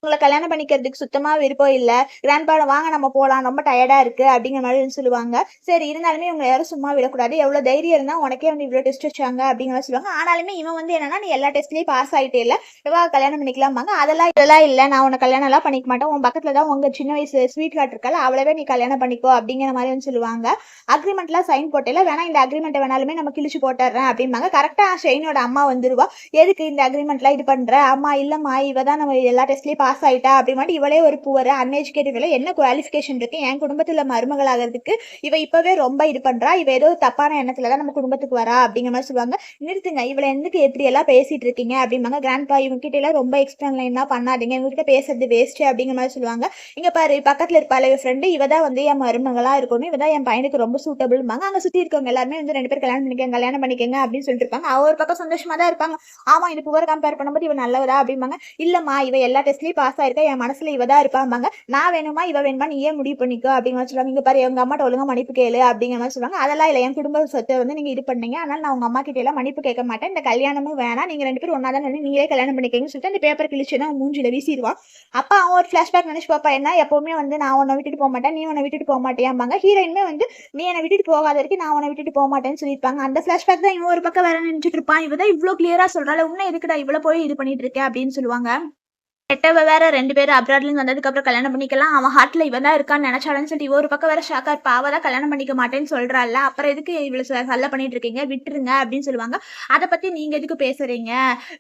உங்களை கல்யாணம் பண்ணிக்கிறதுக்கு சுத்தமா விருப்பம் இல்லை, கிராண்ட்பா வாங்க நம்ம போகலாம், ரொம்ப டயர்டா இருக்கு அப்படிங்கிற மாதிரி சொல்லுவாங்க. சரி, இருந்தாலுமே இவங்க யாரும் சும்மா விடக்கூடாது, எவ்வளவு தைரியம் இருந்தா உனக்கே வந்து இவ்வளவு டெஸ்ட் வச்சாங்க அப்படிங்கிற மாதிரி சொல்லுவாங்க. ஆனாலுமே இவன் வந்து என்னன்னா, நீ எல்லா டெஸ்ட்லயும் பாஸ் ஆயிட்டே இல்லை, எவ்வளோ கல்யாணம் பண்ணிக்கலாமாங்க. இதெல்லாம் இல்லை, நான் உன்னை கல்யாணம் எல்லாம் பண்ணிக்க மாட்டேன், உன் பக்கத்துல தான் உங்க சின்ன வயசு ஸ்வீட் கார்ட் இருக்கால, அவ்வளவே நீ கல்யாணம் பண்ணிக்கோ அப்படிங்கிற மாதிரி வந்து சொல்லுவாங்க. அக்ரிமெண்ட்லாம் சைன் போட்டேல, வேணா இந்த அக்ரிமெண்ட் வேணாலுமே நம்ம கிழிச்சு போட்டுறேன் அப்படிம்பாங்க. கரெக்டா ஷெயினோட அம்மா வந்துருவா. எதுக்கு இந்த அக்ரிமெண்ட்லாம் இது பண்ற? அம்மா இல்லம்மா, இவ தான் நம்ம எல்லா டெஸ்ட்லயும் பாஸ் ஆயிட்டா அப்படி மாதிரி, இவளே ஒரு புவர் அன்எஜுகேட்டட், என்ன குவாலிஃபிகேஷன் இருக்கு என் குடும்பத்துல மருமகள் ஆகிறதுக்கு? இவ இப்பவே ரொம்ப இது பண்றா, இவ ஏதோ தப்பான எண்ணத்துலதான் நம்ம குடும்பத்துக்கு வரா அப்படிங்கிற மாதிரி சொல்லுவாங்க. நிறுத்துங்க, இவளை எதுக்கு எப்படி எல்லாம் பேசிட்டு இருக்கீங்க அப்படிம்பாங்க. கிராண்ட்பா இவங்க கிட்ட எல்லாம் ரொம்ப எக்ஸ்பிளைன் தான் பண்ணாதீங்க, இவங்ககிட்ட பேசுறது வேஸ்ட் அப்படிங்கிற மாதிரி சொல்லுவாங்க. இங்க பாரு, பக்கத்துல இருப்பாள் இவ ஃப்ரெண்டு, இவ தான் வந்து என் மருமகளா இருக்கணும், இவ தான் என் பையனுக்கு ரொம்ப சூட்டபிள்பாங்க. அங்க சுத்தி இருக்கவங்க எல்லாருமே வந்து 2 பேர் கல்யாணம் பண்ணிக்கங்க அப்படின்னு சொல்லிட்டு இருப்பாங்க. ஒரு பக்கம் சந்தோஷமா தான் இருப்பாங்க. ஆமா, இது புவர் கம்பேர் பண்ணும்போது இவ நல்லவதா அப்படிம்பாங்க. இல்லம்மா, இவ எல்லா டெஸ்ட்லயும் பாஸ் ஆயிருக்க, என் மனசுல இவ தான் இருப்பாம்பாங்க. நான் வேணுமா இவ வேணுமா நீயே முடிவு பண்ணிக்கோ அப்படிங்கிற மாதிரி சொல்லுவாங்க. இங்க பாரு எங்க அம்மாட்ட ஒழுங்கா மன்னிப்பு கேளு அப்படிங்கிற மாதிரி சொல்லுவாங்க. அதெல்லாம் இல்ல, என் குடும்ப சொத்தை வந்து நீங்க இது பண்ணீங்க, அதனால நான் உங்க அம்மா கிட்ட எல்லாம் மன்னிப்பு கேட்க மாட்டேன், இந்த கல்யாணமும் வேணாம், நீங்க 2 பேரும் ஒண்ணா தான் நீங்களே கல்யாணம் பண்ணிக்கங்கன்னு சொல்லிட்டு அந்த பேப்பர் கிழிச்சு தான் மூஞ்சில வீசிடுவான். அப்ப அவன் ஒரு ஃபிளாஷ்பேக் நினைச்சு பாப்பா, என்ன எப்பவுமே வந்து நான் உன்னை விட்டுட்டு போக மாட்டேன், நீ உன்னை விட்டுட்டு போக மாட்டியாம்பாங்க. ஹீரோயினுமே வந்து நீ என்னை விட்டுட்டு போகாத வரைக்கும் நான் உன்னை விட்டுட்டு போக மாட்டேன்னு சொல்லியிருப்பாங்க. அந்த ஃபிளாஷ்பேக் தான் இவன் ஒரு பக்கம் வேற நினைச்சிட்டு இருப்பான். இவதான் இவ்வளவு கிளியரா சொல்றாள், உன்னை எதுக்குடா இவ்வளவு போய் இது பண்ணிட்டு இருக்க அப்படின்னு சொல்லுவாங்க. கெட்டவ வேற 2 பேரும் அப்ராட்ல இருந்து வந்ததுக்கு அப்புறம் கல்யாணம் பண்ணிக்கலாம், அவன் ஹார்ட்ல இவன் தான் இருக்கான்னு நினைச்சாலன்னு சொல்லிட்டு இவ ஒரு பக்கம் வேற ஷாக்கா இருப்பா. அவ தான் கல்யாணம் பண்ணிக்க மாட்டேன்னு சொல்றாள்ல, அப்புறம் எதுக்கு இவ்வளவு சல்ல பண்ணிட்டு இருக்கீங்க, விட்டுருங்க அப்படின்னு சொல்லுவாங்க. அதை பத்தி நீங்க எதுக்கு பேசுறீங்க,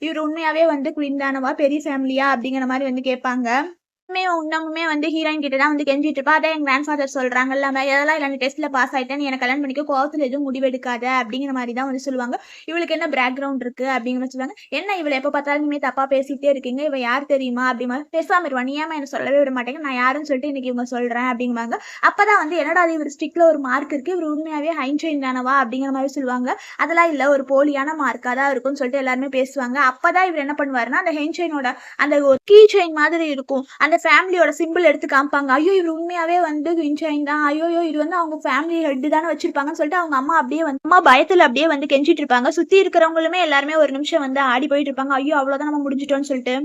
இவர் உண்மையாவே வந்து குயின் தானவா, பெரிய ஃபேமிலியா அப்படிங்கிற மாதிரி வந்து கேட்பாங்க. இன்னமுமே வந்து ஹீரோயின் கிட்ட தான் வந்து கெஞ்சிட்டு இருப்பா. அதான் என் கிராண்ட் ஃபாதர் சொல்றாங்கல்ல, எதெல்லாம் இல்ல, நீ டெஸ்ட்ல பாஸ் ஆயிட்டேன், நீ எனக்கு கல்யாணம் பண்ணிக்க, கோவத்துல எதுவும் முடிவெடுக்காத அப்படிங்கிற மாதிரி தான் வந்து சொல்லுவாங்க. இவளுக்கு என்ன பேக்ரவுண்ட் இருக்கு அப்படிங்கிற மாதிரி சொல்லுவாங்க. என்ன இவளை எப்ப பார்த்தாலும் இனிமே தப்பா பேசிட்டே இருக்கீங்க, இவ யார் தெரியுமா அப்படிமா, பேசாம இருவா, நீ ஏமா என்ன சொல்லவே விட மாட்டேங்க, நான் யாருன்னு சொல்லிட்டு இன்னைக்கு இவங்க சொல்றேன் அப்படிங்குவாங்க. அப்பதான் வந்து என்னடா இவர் ஸ்டிக்ல ஒரு மார்க் இருக்கு, இவர் உண்மையாவே ஹைன்சைன் தானவா அப்படிங்கிற மாதிரி சொல்லுவாங்க. அதெல்லாம் இல்ல, ஒரு போலியான மார்க்கா தான் இருக்கும்னு சொல்லிட்டு எல்லாருமே பேசுவாங்க. அப்பதான் இவர் என்ன பண்ணுவாருன்னா, அந்த ஹைன்சைனோட அந்த கீ செயின் மாதிரி இருக்கும், அந்த ஃபேமிலியோட சிம்பிள் எடுத்து காமிப்பாங்க. ஐயோ இவர் உண்மையாவே வந்து ஹின்சைன் தான், ஐயோ இது வந்து அவங்க ஃபேமிலி ஹெட் தானே வச்சிருப்பாங்கன்னு சொல்லிட்டு அவங்க அம்மா அப்படியே வந்து அம்மா பயத்துல அப்படியே வந்து கெஞ்சிட்டு இருப்பாங்க. சுத்தி இருக்கிறவங்களுமே எல்லாருமே ஒரு நிமிஷம் வந்து ஆடி போயிட்டு இருப்பாங்க. ஐயோ அவ்வளவுதான் நம்ம முடிஞ்சிட்டோம்னு சொல்லிட்டு.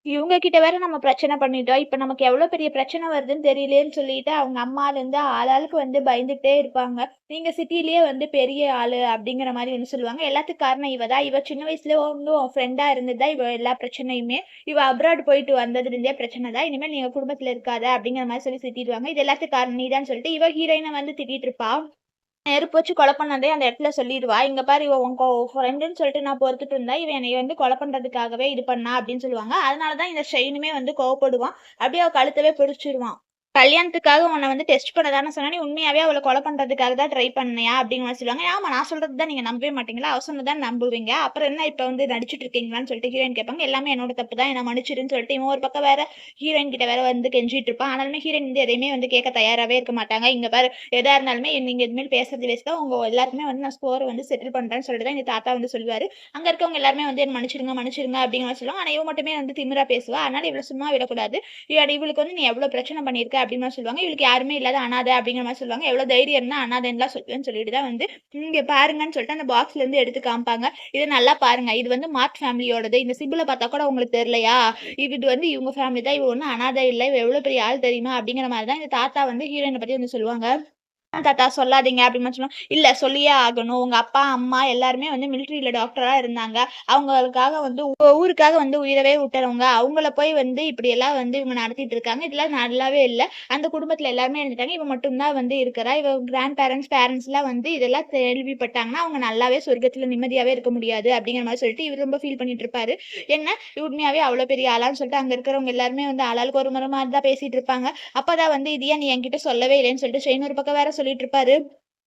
இவங்க கிட்ட வேற நம்ம பிரச்சனை பண்ணிட்டோம், இப்ப நமக்கு எவ்வளவு பெரிய பிரச்சனை வருதுன்னு தெரியலேன்னு சொல்லிட்டு அவங்க அம்மால இருந்து ஆளாளுக்கு வந்து பயந்துட்டே இருப்பாங்க. நீங்க சிட்டிலேயே வந்து பெரிய ஆளு அப்படிங்கிற மாதிரி வந்து சொல்லுவாங்க. எல்லாத்துக்கும் காரணம் இவதான், இவ சின்ன வயசுல வந்து ஃப்ரெண்டா இருந்ததுதான் இவ எல்லா பிரச்சனையுமே, இவ அப்ராட் போயிட்டு வந்ததுல இருந்தே பிரச்சனை தான், இனிமேல் நீங்க குடும்பத்துல இருக்காத அப்படிங்கிற மாதிரி சொல்லி திட்டிடுவாங்க. இது எல்லாத்துக்கும் காரணம் நீதான் சொல்லிட்டு இவ ஹீரோயினை வந்து திட்டிட்டு இருப்பா. நெருப்பு வச்சு கொலை பண்ணதே அந்த இடத்துல சொல்லிடுவா. இங்க பாரு இவ உன் ஃப்ரெண்டுன்னு சொல்லிட்டு நான் பொறுத்துட்டு இருந்தா, இவ என்னைய வந்து கொலை பண்றதுக்காகவே இது பண்ணா அப்படின்னு சொல்லுவாங்க. அதனாலதான் இந்த ஷெயினுமே வந்து கோவப்படுவான். அப்படியே அவ கழுத்தவே பிடிச்சிருவான். கல்யாணத்துக்காக உன்னை வந்து டெஸ்ட் பண்ண தானே சொன்னா, நீ உண்மையாவே அவளை கொலை பண்றதுக்காக தான் ட்ரை பண்ணியா அப்படிங்கிற மாதிரி சொல்லுவாங்க. ஆமா நான் சொல்றது தான் நீங்க நம்பவே மாட்டீங்களா, அவ சொன்னதான் நம்புவீங்க, அப்புறம் என்ன இப்ப வந்து நடிச்சிட்டு இருக்கீங்களான்னு சொல்லிட்டு ஹீரோயின் கேட்பாங்க. எல்லாமே என்னோட தப்பு தான், என்ன மன்னிச்சிருன்னு சொல்லிட்டு இவன் ஒரு பக்கம் வேற ஹீரோயின் கிட்ட வேற வந்து கெஞ்சிட்டு இருப்பான். ஆனாலுமே ஹீரோயின் வந்து எதையுமே வந்து கேட்க தயாராவே இருக்க மாட்டாங்க. இங்க பாரு எதா இருந்தாலுமே நீங்க எதுவுமே பேசுறது வேஸ்ட் தான், உங்க எல்லாருக்குமே வந்து நான் ஸ்கோர் வந்து செட்டில் பண்றேன்னு சொல்லிட்டு தான் இந்த தாத்தா வந்து சொல்லுவாரு. அங்க இருக்கவங்க எல்லாருமே வந்து என்ன மன்னிச்சிருங்க மன்னிச்சிருங்க அப்படிங்கிற மாதிரி சொல்லுவாங்க. ஆனா இவ மட்டுமே வந்து திமிரா பேசுவா. அதனால இவளை சும்மா விடக்கூடாது, இவளுக்கு வந்து நீ எவ்வளவு பிரச்சனை பண்ணிருக்க அப்படின்னு மாதிரி சொல்லுவாங்க. இவளுக்கு யாருமே இல்லாத அனாதை அப்படிங்கிற மாதிரி சொல்லுவாங்க. எவ்வளவு தைரியம் இருந்தா அனாதைன்னுலாம் சொல்லுவேன்னு சொல்லிட்டு தான் வந்து இங்க பாருங்கன்னு சொல்லிட்டு அந்த பாக்ஸ்ல இருந்து எடுத்து காமிப்பாங்க. இதை நல்லா பாருங்க, இது வந்து மார்ட் ஃபேமிலியோடது, இந்த சிம்பிளை பார்த்தா கூட உங்களுக்கு தெரியலையா, இது வந்து இவங்க ஃபேமிலி தான், இவ ஒன்னும் அனாதை இல்லை, இவ எவ்வளவு பெரிய ஆள் தெரியுமா அப்படிங்கிற மாதிரி தான் இந்த தாத்தா வந்து ஹீரோயினை பத்தி வந்து சொல்லுவாங்க. தாத்தா சொல்லாதீங்க அப்படின்னு சொன்னா, இல்ல சொல்லியே ஆகணும், உங்க அப்பா அம்மா எல்லாருமே வந்து மிலிட்டரியில டாக்டரா இருந்தாங்க, அவங்களுக்காக வந்து ஊருக்காக வந்து உயிரவே விட்டுறவங்க, அவங்கள போய் வந்து இப்படி எல்லாம் வந்து இவங்க நடத்திட்டு இருக்காங்க, இதெல்லாம் நல்லாவே இல்ல, அந்த குடும்பத்துல எல்லாருமே இருந்துட்டாங்க, இவ மட்டும்தான் வந்து இருக்கிறா, இவ கிராண்ட் பேரண்ட்ஸ் எல்லாம் வந்து இதெல்லாம் கேள்விப்பட்டாங்கன்னா அவங்க நல்லாவே சொர்க்கத்துல நிம்மதியாவே இருக்க முடியாது அப்படிங்கிற மாதிரி சொல்லிட்டு இவர் ரொம்ப ஃபீல் பண்ணிட்டு இருப்பாரு. என்ன உண்மையாவே அவ்வளவு பெரிய ஆளான்னு சொல்லிட்டு அங்க இருக்கிறவங்க எல்லாருமே வந்து ஆளாளுக்கு ஒரு முறை மாதிரி தான் பேசிட்டு இருப்பாங்க. அப்பதான் வந்து இது ஏன் நீ என்கிட்ட சொல்லவே இல்லைன்னு சொல்லிட்டு ஷெயின் ஒரு பக்கம் வேற சொல்லிட்டு இருப்பாரு.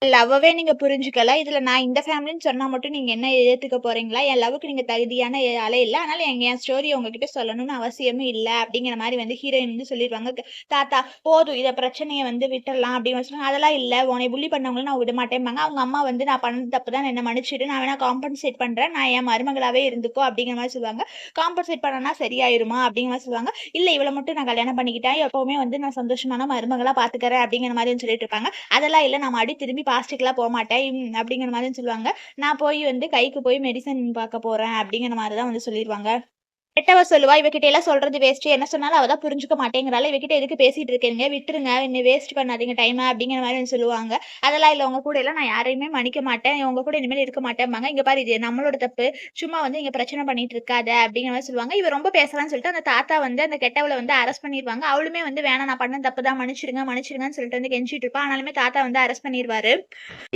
லவ்வவே நீங்க புரிஞ்சுக்கல, இதுல நான் இந்த ஃபேமிலின்னு சொன்னா மட்டும் நீங்க என்ன ஏத்துக்க போறீங்களா, என் லவ்வுக்கு நீங்க தகுதியான ஆளே இல்ல, அதனால என் ஸ்டோரியை உங்ககிட்ட சொல்லணும்னு அவசியமே இல்ல அப்படிங்கிற மாதிரி வந்து ஹீரோயின் வந்து சொல்லிடுவாங்க. தாத்தா போதும் இத பிரச்சனையை வந்து விட்டுறலாம் அப்படின்னு சொல்லுவாங்க. அதெல்லாம் இல்ல, உன்னை புள்ளி பண்ணவங்களும் நான் விட மாட்டேன்பாங்க. அவங்க அம்மா வந்து நான் பண்ணது தப்பு தான், என்ன மன்னிச்சிட்டு நான் வேணா காம்பன்சேட் பண்றேன், நான் என் மருமகளாவே இருந்துக்கோ அப்படிங்கிற மாதிரி சொல்லுவாங்க. காம்பன்சேட் பண்ணனா சரியாயிருமா அப்படிங்கிற மாதிரி சொல்லுவாங்க. இல்ல இவளை மட்டும் நான் கல்யாணம் பண்ணிக்கிட்டேன், எப்பவுமே வந்து நான் சந்தோஷமான மருமகளா பாத்துக்கிறேன் அப்படிங்கிற மாதிரி சொல்லிட்டு இருப்பாங்க. அதெல்லாம் இல்ல, நான் மறுபடியும் திரும்பி பாஸ்ட்டுக்குலாம் போக மாட்டேன் அப்படிங்கிற மாதிரி சொல்லுவாங்க. நான் போய் வந்து கைக்கு போய் மெடிசன் பார்க்க போறேன் அப்படிங்கிற மாதிரி தான் வந்து சொல்லிடுவாங்க. கெட்டவ சொல்லுவா, இவகிட்ட எல்லாம் சொல்றது வேஸ்ட், என்ன சொன்னாலும் அவ தான் புரிஞ்சுக்க மாட்டேங்கிறாள், இவகிட்ட எதுக்கு பேசிட்டு இருக்கீங்க, விட்டுருங்க, என்ன வேஸ்ட் பண்ணாதீங்க டைம் அப்படிங்கிற மாதிரி சொல்லுவாங்க. அதெல்லாம் இல்ல, உங்க கூட எல்லாம் நான் யாரையுமே மன்னிக்க மாட்டேன், உங்க கூட இனிமேல் இருக்க மாட்டேன்பாங்க. இங்க பாரு இது நம்மளோட தப்பு, சும்மா வந்து இங்க பிரச்சனை பண்ணிட்டு இருக்காத அப்படிங்கிற மாதிரி சொல்லுவாங்க. இவ ரொம்ப பேசலாம்னு சொல்லிட்டு அந்த தாத்தா வந்து அந்த கெட்டவளை வந்து அரெஸ்ட் பண்ணிடுவாங்க. அவளுமே வந்து வேணாம் நான் பண்ண தப்பு தான், மன்னிச்சிடுங்க மன்னிச்சிடுங்கன்னு சொல்லிட்டு வந்து கெஞ்சிட்டு இருப்பா. ஆனாலுமே தாத்தா வந்து அரெஸ்ட் பண்ணிடுவாரு.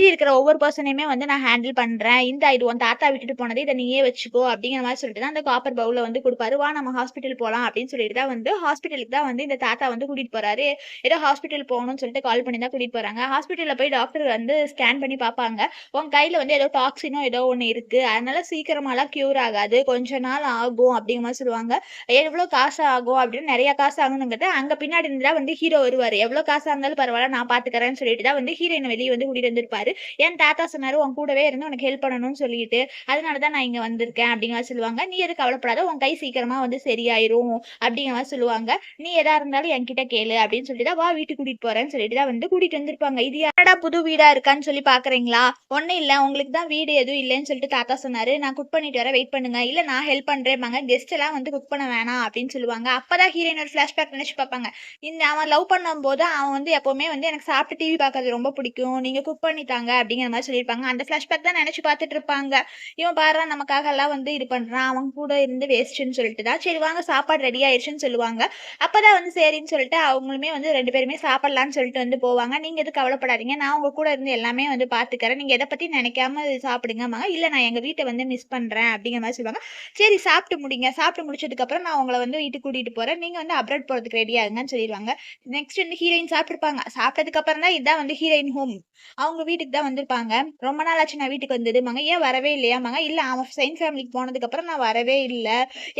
இருக்கிற ஒவ்வொரு பர்சனையுமே வந்து நான் ஹேண்டில் பண்றேன், இந்த இது உன் தாத்தா விட்டுட்டு போனது, இதை நீயே வச்சுக்கோ அப்படிங்கிற மாதிரி சொல்லிட்டு தான் அந்த காப்பர் பவுல வந்து கொடுப்பாரு. வா நம்ம ஹாஸ்பிட்டல் போலாம் அப்படின்னு சொல்லிட்டு தான் வந்து ஹாஸ்பிட்டலுக்கு தான் வந்து இந்த தாத்தா வந்து கூட்டிட்டு போறாரு. ஏதோ ஹாஸ்பிட்டல் போகணும்னு சொல்லிட்டு கால் பண்ணி தான் கூட்டிட்டு போறாங்க. ஹாஸ்பிட்டல்ல போய் டாக்டர் வந்து ஸ்கேன் பண்ணி பார்ப்பாங்க. உன் கையில வந்து ஏதோ டாக்ஸினோ ஏதோ ஒண்ணு இருக்கு, அதனால சீக்கிரமாலாம் கியூர் ஆகாது, கொஞ்ச நாள் ஆகும் அப்படிங்கிற மாதிரி சொல்லுவாங்க. எவ்வளவு காசு ஆகும் அப்படின்னு, நிறைய காசு ஆகணுங்கிறது அங்க பின்னாடி இருந்தா வந்து ஹீரோ வருவாரு. எவ்வளவு காசா இருந்தாலும் பரவாயில்ல நான் பாத்துக்கிறேன்னு சொல்லிட்டு தான் வந்து ஹீரோயின் வெளியே வந்து கூட்டிட்டு வந்திருப்பாரு. என் தாத்தா சொன்னாரு உன் கூடவே இருந்து உனக்கு ஹெல்ப் பண்ணணும்னு சொல்லிட்டு, அதனாலதான் நான் இங்க வந்திருக்கேன் அப்படிங்கிற சொல்லுவாங்க. நீ எதுக்கு கவலைப்படாத, உன் கை சீக்கிரமா வந்து சரியாயிரும் அப்படிங்கிற மாதிரி சொல்லுவாங்க. நீ எதா இருந்தாலும் என்கிட்ட கேளு அப்படின்னு சொல்லிட்டு தான் வா வீட்டுக்கு கூட்டிட்டு போறேன்னு சொல்லிட்டு தான் வந்து கூட்டிட்டு வந்திருப்பாங்க. இது யாரடா புது வீடா இருக்கான்னு சொல்லி பாக்குறீங்களா? ஒண்ணும் இல்ல, உங்களுக்கு தான் வீடு எதுவும் இல்லைன்னு சொல்லிட்டு தாத்தா சொன்னாரு. நான் குக் பண்ணிட்டு வரேன், வெயிட் பண்ணுங்க. இல்ல நான் ஹெல்ப் பண்றேன்பாங்க. கெஸ்ட் எல்லாம் வந்து குக் பண்ண வேணாம் அப்படின்னு சொல்லுவாங்க. அப்பதான் ஹீரோயின் ஒரு ஃபிளாஷ்பேக் நினைச்சு பார்ப்பாங்க. இந்த அவன் லவ் பண்ணும்போது அவன் வந்து எப்பவுமே வந்து எனக்கு சாப்பிட்டு டிவி பார்க்கறது ரொம்ப பிடிக்கும். நீங்க குக் பண்ணி தாங்க அப்படிங்கிற மாதிரி சொல்லியிருப்பாங்க. அந்த ஃபிளாஷ்பேக் தான் நினைச்சு பார்த்துட்டு இருப்பாங்க. இவன் பாருடா நமக்காக எல்லாம் வந்து இது பண்றான். அவன் கூட இருந்து வேஸ்ட்டுன்னு சொல்லிட்டு தான் சரி வாங்க சாப்பாடு ரெடி ஆயிடுச்சுன்னு சொல்லுவாங்க. அப்பதான் வந்து சரின்னு சொல்லிட்டு அவங்களுமே வந்து 2 பேருமே சாப்பிடலான்னு சொல்லிட்டு வந்து போவாங்க. நீங்க எதுவும் கவலைப்படாதீங்க. நான் உங்க கூட இருந்து எல்லாமே வந்து பார்த்துக்கிறேன். நீங்க எத பத்தி நினைக்காம சாப்பிடுங்கம்பாங்க. இல்ல நான் எங்க வீட்ட வந்து மிஸ் பண்றேன் அப்படிங்கிற மாதிரி சொல்லுவாங்க. சரி சாப்பிட்டு முடிங்க. சாப்பிட்டு முடிச்சதுக்கு அப்புறம் நான் உங்கள வந்து வீட்டுக்கு கூட்டிட்டு போறேன். நீங்க வந்து அப்ராட் போறதுக்கு ரெடி ஆகுங்கன்னு சொல்லிருவாங்க. நெக்ஸ்ட் வந்து ஹீரோயின் சாப்பிட்டுருப்பாங்க. சாப்பிட்டதுக்கு அப்புறம் தான் இதான் வந்து ஹீரோயின் ஹோம். அவங்க வீட்டுக்கு தான் வந்திருப்பாங்க. ரொம்ப நாள் ஆச்சு நான் வீட்டுக்கு வந்ததும்பாங்க. ஏன் வரவே இல்லையாம்பாங்க. இல்ல அவன் செயின்ட் ஃபேமிலிக்கு போனதுக்கு அப்புறம் நான் வரவே இல்ல.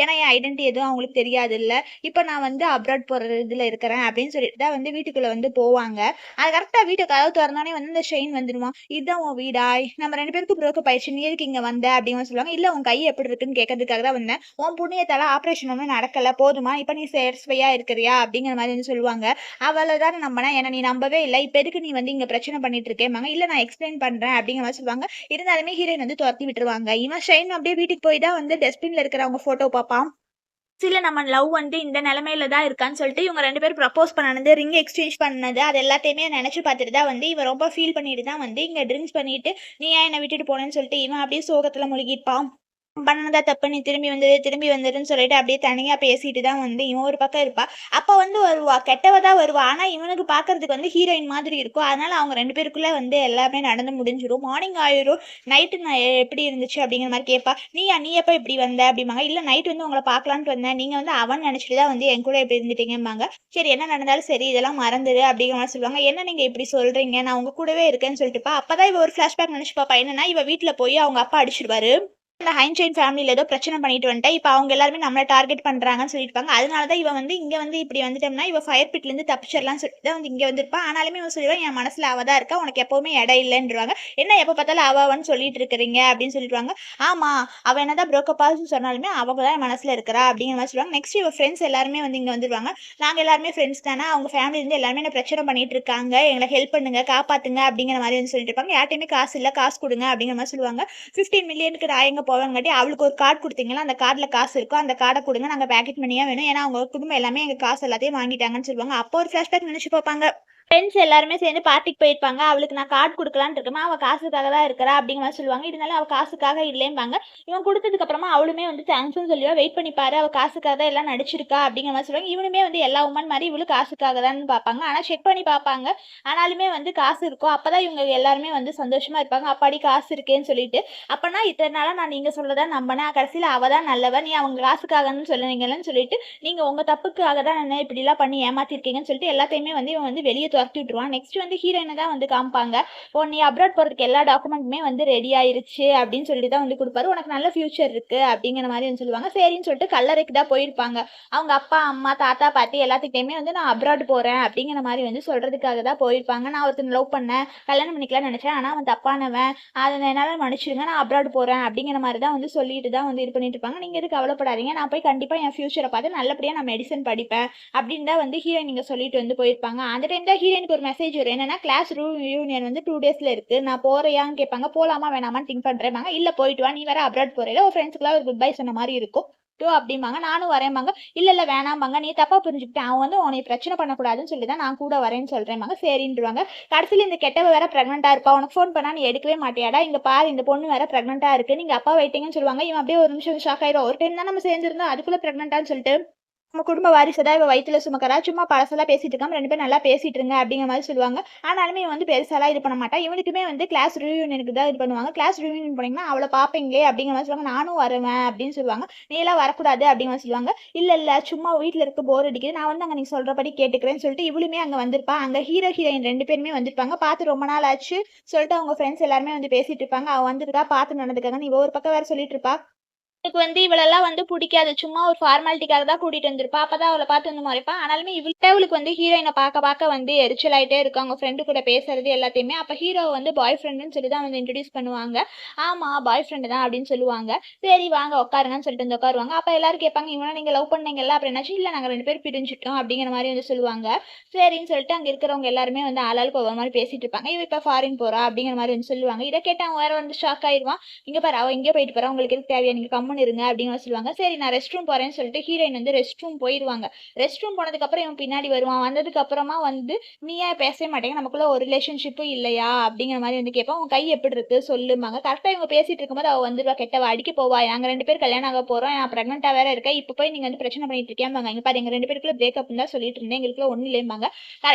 ஏன்னா என் ஐடென்டிட்டி எதுவும் அவங்களுக்கு தெரியாதுல்ல. இப்ப நான் வந்து அப்ராட் போற இதுல இருக்கிறேன் அப்படின்னு சொல்லிட்டு தான் வந்து வீட்டுக்குள்ள வந்து போவாங்க. அது கரெக்ட்டா வீட்டு கதவு தொறந்தோனே வந்து இந்த ஷெயின் வந்துருவான். "இதான் உன் வீடா? நம்ம 2 பேருக்கும் பிரேக்கப் ஆயிடுச்சு. நீ எதுக்கு இங்க வந்த?" அப்படின்னு சொல்லுவாங்க. "இல்ல உன் கை எப்படி இருக்குன்னு கேட்கறதுக்காக தான் வந்தேன். உன் புண்ணியத்தால ஆப்பரேஷன் ஒண்ணும் நடக்கல. போதுமா? இப்ப நீ சாட்டிஸ்ஃபையா இருக்கிறியா?" அப்படிங்கிற மாதிரி வந்து சொல்லுவாங்க. அவளதானே நம்புனேன். என்ன நீ நம்பவே இல்ல. இப்ப எதுக்கு நீ வந்து இங்க பிரச்சனை பண்ணிட்டு இருக்கேம்பாங்க. "இல்ல நான் எக்ஸ்பிளைன் பண்றேன்" அப்படிங்கிற மாதிரி சொல்லுவாங்க. இருந்தாலுமே ஹீரோயின் வந்து தொரத்தி விட்டுருவாங்க. இவன் ஷைன் அப்படியே வீட்டுக்கு போய் தான் வந்து டஸ்ட்பின்ல இருக்கிற அவங்க ஃபோட்டோ பார்ப்பான். சில நம்ம லவ் வந்து இந்த நிலைமையில தான் இருக்கான்னு சொல்லிட்டு இவங்க 2 பேரும் ப்ரப்போஸ் பண்ணனது, ரிங் எக்ஸ்சேஞ்ச் பண்ணது அது எல்லாத்தையுமே நினைச்சு பார்த்துட்டு தான் வந்து இவன் ரொம்ப ஃபீல் பண்ணிட்டு தான் வந்து இங்க ட்ரிங்க்ஸ் பண்ணிட்டு, "நீ ஏன் என்ன விட்டுட்டு போனேன்னு" சொல்லிட்டு இவன் அப்படியே சோகத்துல முழுகியிருப்பான். பண்ணதா தப்பு நீ திரும்பி வந்துரு, திரும்பி வந்துருன்னு சொல்லிட்டு அப்படியே தனியா பேசிட்டு தான் வந்து இவன் ஒரு பக்கம் இருப்பா. அப்ப வந்து வருவா, கெட்டவ தான் வருவா. ஆனா இவனுக்கு பார்க்கறதுக்கு வந்து ஹீரோயின் மாதிரி இருக்கும். அதனால அவங்க 2 பேருக்குள்ள வந்து எல்லாமே நடந்து முடிஞ்சிரும். மார்னிங் ஆயிரும். நைட்டு நான் எப்படி இருந்துச்சு அப்படிங்கிற மாரி கேட்பா. நீ எப்ப இப்படி வந்த? அப்படிம்பாங்க. இல்ல நைட் வந்து உங்கள பார்க்கலான்ட்டு வந்தேன். நீங்க வந்து அவன்னு நெனச்சுட்டு தான் வந்து என் கூட இப்படி இருந்துட்டீங்கம்பாங்க. சரி என்ன நடந்தாலும் சரி இதெல்லாம் மறந்துரு அப்படிங்கிற மாரி சொல்லுவாங்க. என்ன நீங்க இப்படி சொல்றீங்க? நான் உங்க கூடவே இருக்கேன்னு சொல்லிட்டுப்பா. அப்பதான் இவ ஒரு ஃபிளாஷ்பேக் நெனச்சு பார்ப்பா. என்னன்னா இவ வீட்ல போய் அவங்க அப்பா அடிச்சுருவாரு. இந்த ஹைன்ஷைன் ஃபேமிலில ஏதோ பிரச்சனை பண்ணிட்டு வந்துட்டா. இப்ப அவங்க எல்லாருமே நம்மள டார்கெட் பண்றாங்கன்னு சொல்லியிருப்பாங்க. அதனால தான் இவ வந்து இங்க வந்து இப்படி வந்துட்டோம்னா, இவ ஃபயர் பிட்லேருந்து தப்பிச்சிடலாம்னு சொல்லிட்டு தான் வந்து இங்க வந்திருப்பா. ஆனாலுமே இவன் சொல்லிருவா, "என் மனசுல அவ தான் இருக்கா. உனக்கு எப்பவுமே இடம் இல்லன்றுவாங்க." "என்ன எப்ப பார்த்தாலும் அவ அவன்னு சொல்லிட்டு இருக்கிறீங்க?" அப்படின்னு சொல்லிருவாங்க. "ஆமா, அவ என்னதான் பிரேக்கப் ஆச்சுன்னு சொன்னாலுமே அவங்க தான் என் மனசுல இருக்கிறா." அப்படிங்கிற மாரி சொல்லுவாங்க. நெக்ஸ்ட் இவ ஃப்ரெண்ட்ஸ் எல்லாருமே வந்து இங்க வந்துருவாங்க. "நாங்க எல்லாருமே ஃப்ரெண்ட்ஸ் தானே. அவங்க ஃபேமிலிலேருந்து எல்லாருமே என்ன பிரச்சனை பண்ணிட்டு இருக்காங்க. எங்கள ஹெல்ப் பண்ணுங்க, காப்பாத்துங்க." அப்படிங்கிற மாரி வந்து சொல்லிட்டு இருப்பாங்க. யார்ட்டயுமே காசு இல்ல, காசு குடுங்க அப்படிங்கிற மாரி சொல்லுவாங்க. 15 மில்லியனுக்கு நான் எங்க போவேங்காட்டி, அவளுக்கு ஒரு கார்ட் குடுத்தீங்கல்ல, அந்த கார்ட்ல காசு இருக்கும். அந்த கார்ட குடுங்க. நாங்க பாக்கெட் மணியா வேணும். ஏன்னா, அவங்க குடும்பம் எல்லாமே எங்க காசு எல்லாத்தையும் வாங்கிட்டாங்கன்னு சொல்லுவாங்க. அப்போ ஒரு ஃபிளாஷ்பேக் நெனச்சு பாப்பாங்க. ஃப்ரெண்ட்ஸ் எல்லாருமே சேர்ந்து பார்ட்டிக்கு போயிருப்பாங்க. அவளுக்கு நான் கார்ட் குடுக்கலான்ட்டு இருக்கேன்மா, அவ காசுக்காக தான் இருக்கிறா அப்படிங்கிற மாரி சொல்லுவாங்க. இருந்தாலும் அவ காசுக்காக இல்லேம்பாங்க. இவன் குடுத்ததுக்கு அப்புறமா அவளுமே வந்து தேங்க்ஸ்ன்னு சொல்லுவா. வெயிட் பண்ணி பாரு, அவ காசுக்காக தான் எல்லாம் நடிச்சிருக்கா அப்படிங்கிற மாரி சொல்லுவாங்க. இவனுமே வந்து எல்லா உமன் மாரி இவளும் காசுக்காக தான்னு பார்ப்பாங்க. ஆனா செக் பண்ணி பார்ப்பாங்க. ஆனாலுமே வந்து காசு இருக்கும். அப்பதான் இவங்க எல்லாருமே வந்து சந்தோஷமா இருப்பாங்க. அப்பாடி காசு இருக்கேன்னு சொல்லிட்டு. அப்பன்னா இத்தன நாளா நான் நீங்க சொல்றத நம்புனேன். கடைசில அவ தான் நல்லவ. நீ அவங்க காசுக்காகன்னு சொன்னீங்கல்லன்னு சொல்லிட்டு, நீங்க உங்க தப்புக்காக தான் என்ன இப்படிலாம் பண்ணி ஏமாத்திருக்கீங்கன்னு சொல்லிட்டு எல்லாத்தையுமே வந்து இவன் வந்து வெளிய தொரத்தி விட்டுருவான். நெக்ஸ்ட் வந்து ஹீரோயின தான் வந்து காமிப்பாங்க. "ஓ! நீ அப்ராட் போறதுக்கு எல்லா டாக்குமெண்ட்டுமே வந்து ரெடி ஆயிருச்சு" அப்படின்னு சொல்லிட்டு தான் வந்து குடுப்பாரு. "உனக்கு நல்ல ஃபியூச்சர் இருக்கு" அப்படிங்கிற மாரி வந்து சொல்லுவாங்க. சரின்னு சொல்லிட்டு கல்லறைக்கு தான் போயிருப்பாங்க. அவங்க அப்பா, அம்மா, தாத்தா, பாட்டி எல்லாத்துக்கிட்டயுமே வந்து நான் அப்ராட் போறேன் அப்படிங்கிற மாரி வந்து சொல்றதுக்காக தான் போயிருப்பாங்க. "நான் ஒருத்தன லவ் பண்ணேன். கல்யாணம் பண்ணிக்கலாம்னு நெனச்சேன். ஆனா அவன் தப்பானவன். அத என்னால மன்னிச்சுடுங்க. நான் அப்ராட் போறேன்" அப்படிங்கிற மாரி தான் வந்து சொல்லிட்டு தான் வந்து இது பண்ணிட்டு இருப்பாங்க. "நீங்க எதுவும் கவலைப்படாதீங்க. நான் போய் கண்டிப்பா என் ஃபியூச்சர பார்த்து நல்லபடியா நான் மெடிசின் படிப்பேன்" அப்படின்னு தான் வந்து ஹீரோயின் இங்க சொல்லிட்டு வந்து போயிருப்பாங்க. அந்த டைம் தான் ஹீரோயினுக்கு ஒரு மெசேஜ் வரும். என்னன்னா, கிளாஸ் ரியூனியன் வந்து 2 டேஸ்ல இருக்கு. நான் போறியான்னு கேட்பாங்க. போலாமா வேணாமான்னு திங்க் பண்றேன்பாங்க. இல்ல போயிட்டு வா. நீ வேற அப்ராட் போறயில உன் ஃப்ரெண்ட்ஸ்க்குலாம் ஒரு குட் பை சொன்ன மாரி இருக்கும். அப்படிம்பாங்க. நானும் வரேன்பாங்க. இல்ல வேணாம்பாங்க. நீ தப்பா புரிஞ்சுக்கிட்ட. அவன் வந்து உன்னைய பிரச்சனை பண்ணக்கூடாதுன்னு சொல்லி தான் நான் கூட வரேன்னு சொல்றேன்பாங்க. சரின்ருவாங்க. கடைசில இந்த கெட்டவ வேற பிரெக்னன்ட்டா இருப்பா. உனக்கு ஃபோன் பண்ணா நீ எடுக்கவே மாட்டியாடா? இங்க பாரு இந்த பொண்ணு வேற பிரெக்னன்ட்டா இருக்கு. நீங்க அப்பா வைட்டீங்கன்னு சொல்லுவாங்க. இவன் அப்படியே ஒரு நிமிஷம் ஷாக் ஆயிடுவான். ஒரு டைம் தான் நம்ம சேர்ந்திருந்தோம். அதுக்குள்ள பிரெக்னன்ட்டான்னு சொல்லிட்டு. நம்ம குடும்ப வாரிசு தான் இவ வயித்துல சுமக்கிறா. சும்மா பழசெல்லாம் பேசிட்டு இருக்காம 2 பேரும் நல்லா பேசிட்டு இருங்க அப்படிங்கிற மாரி சொல்லுவாங்க. ஆனாலுமே இவன் வந்து பெருசாலாம் இது பண்ண மாட்டான். இவனுக்குமே வந்து கிளாஸ் ரியூனியனுக்கு தான் இது பண்ணுவாங்க. கிளாஸ் ரியூனியன் போனீங்கன்னா அவள பார்ப்பீங்களே அப்படிங்கிற மாரி சொல்லுவாங்க. நானும் வருவேன் அப்படின்னு சொல்லுவாங்க. நீ எல்லாம் வரக்கூடாது அப்படிங்கிற மாரி சொல்லுவாங்க. இல்ல சும்மா வீட்ல இருக்க போர் அடிக்குது. நான் வந்து அங்க நீ சொல்றபடி கேட்டுக்கிறேன்னு சொல்லிட்டு இவளுமே அங்க வந்திருப்பா. அங்க ஹீரோ, ஹீரோயின் 2 பேருமே வந்திருப்பாங்க. பார்த்து ரொம்ப நாள் ஆச்சு சொல்லிட்டு அவங்க ஃப்ரெண்ட்ஸ் எல்லாருமே வந்து பேசிட்டு இருப்பாங்க. அவ வந்திருக்கா பார்த்து நடந்துக்கங்கன்னு இவ ஒரு பக்கம் வேற சொல்லிட்டு இருப்பா. எனக்கு வந்து இவளெல்லாம் வந்து புடிக்காது. சும்மா ஒரு ஃபார்மாலிட்டிக்காக தான் கூட்டிட்டு வந்திருப்பா. அப்பதான் அவள பார்த்து வந்து முறைப்பா. ஆனாலுமே இவளுக்கு வந்து ஹீரோயின பார்க்க வந்து எரிச்சலாயிட்டே இருக்கு. அவங்க ஃப்ரெண்டு கூட பேசுறது எல்லாத்தையுமே. அப்ப ஹீரோவ வந்து பாய் ஃப்ரெண்டுன்னு சொல்லி தான் வந்து இன்ட்ரோடியூஸ் பண்ணுவாங்க. ஆமா பாய் ஃப்ரெண்டு தான் அப்படின்னு சொல்லுவாங்க. சரி வாங்க உட்காருங்கன்னு சொல்லிட்டு வந்து உட்காருவாங்க. அப்ப எல்லாரும் கேட்பாங்க, இவன நீங்க லவ் பண்ணீங்கல்ல அப்புறம் என்னாச்சு? இல்ல நாங்க 2 பேரும் பிரிஞ்சுட்டோம் அப்படிங்கிற மாரி வந்து சொல்லுவாங்க. சரின்னு சொல்லிட்டு அங்க இருக்கிறவங்க எல்லாருமே வந்து ஆளாளுக்கு ஒவ்வொரு மாரி பேசிட்டு இருப்பாங்க. இவ இப்ப ஃபாரின் போறா அப்படிங்கிற மாரி வந்து சொல்லுவாங்க. இத கேட்டு அவன் வேற வந்து ஷாக் ஆயிருவான். இங்க பாரு அவ எங்கேயோ போயிட்டு போறா. உங்களுக்கு எதுக்கு தேவையா? நீங்க கம்முனு இருங்க அப்படின்னு சொல்லுவாங்க. சரி நான் ரெஸ்ட் ரூம் போறேன்னு சொல்லிட்டு ஹீரோயின் வந்து ரெஸ்ட் ரூம் போயிருவாங்க. ரெஸ்ட் ரூம் போனதுக்கு அப்புறம் இவன் பின்னாடி வருவான். வந்ததுக்கு அப்புறமா வந்து நீ ஏன் பேசவே மாட்டேங்க? நமக்குள்ள ஒரு ரிலேஷன்ஷிப்பும் இல்லையா? அப்படிங்கிற மாரி வந்து கேட்பான். உன் கை எப்படி இருக்கு சொல்லும்பாங்க. கரெக்ட்டா இவங்க பேசிட்டு இருக்கும்போது அவ வந்துருவா. கெட்டவ அடிக்க போவா. நாங்க 2 பேரும் கல்யாணம் ஆக போறோம். நான் பிரெக்னன்ட்டா வேற இருக்கேன். இப்ப போய் நீங்க வந்து பிரச்சனை பண்ணிட்டு இருக்கியாம்பாங்க. இங்க பாரு எங்க 2 பேருக்குள்ள பிரேக்கப்ன்னு தான் சொல்லிட்டு இருந்தேன். எங்களுக்குள்ள ஒண்ணும் இல்லைம்பாங்க.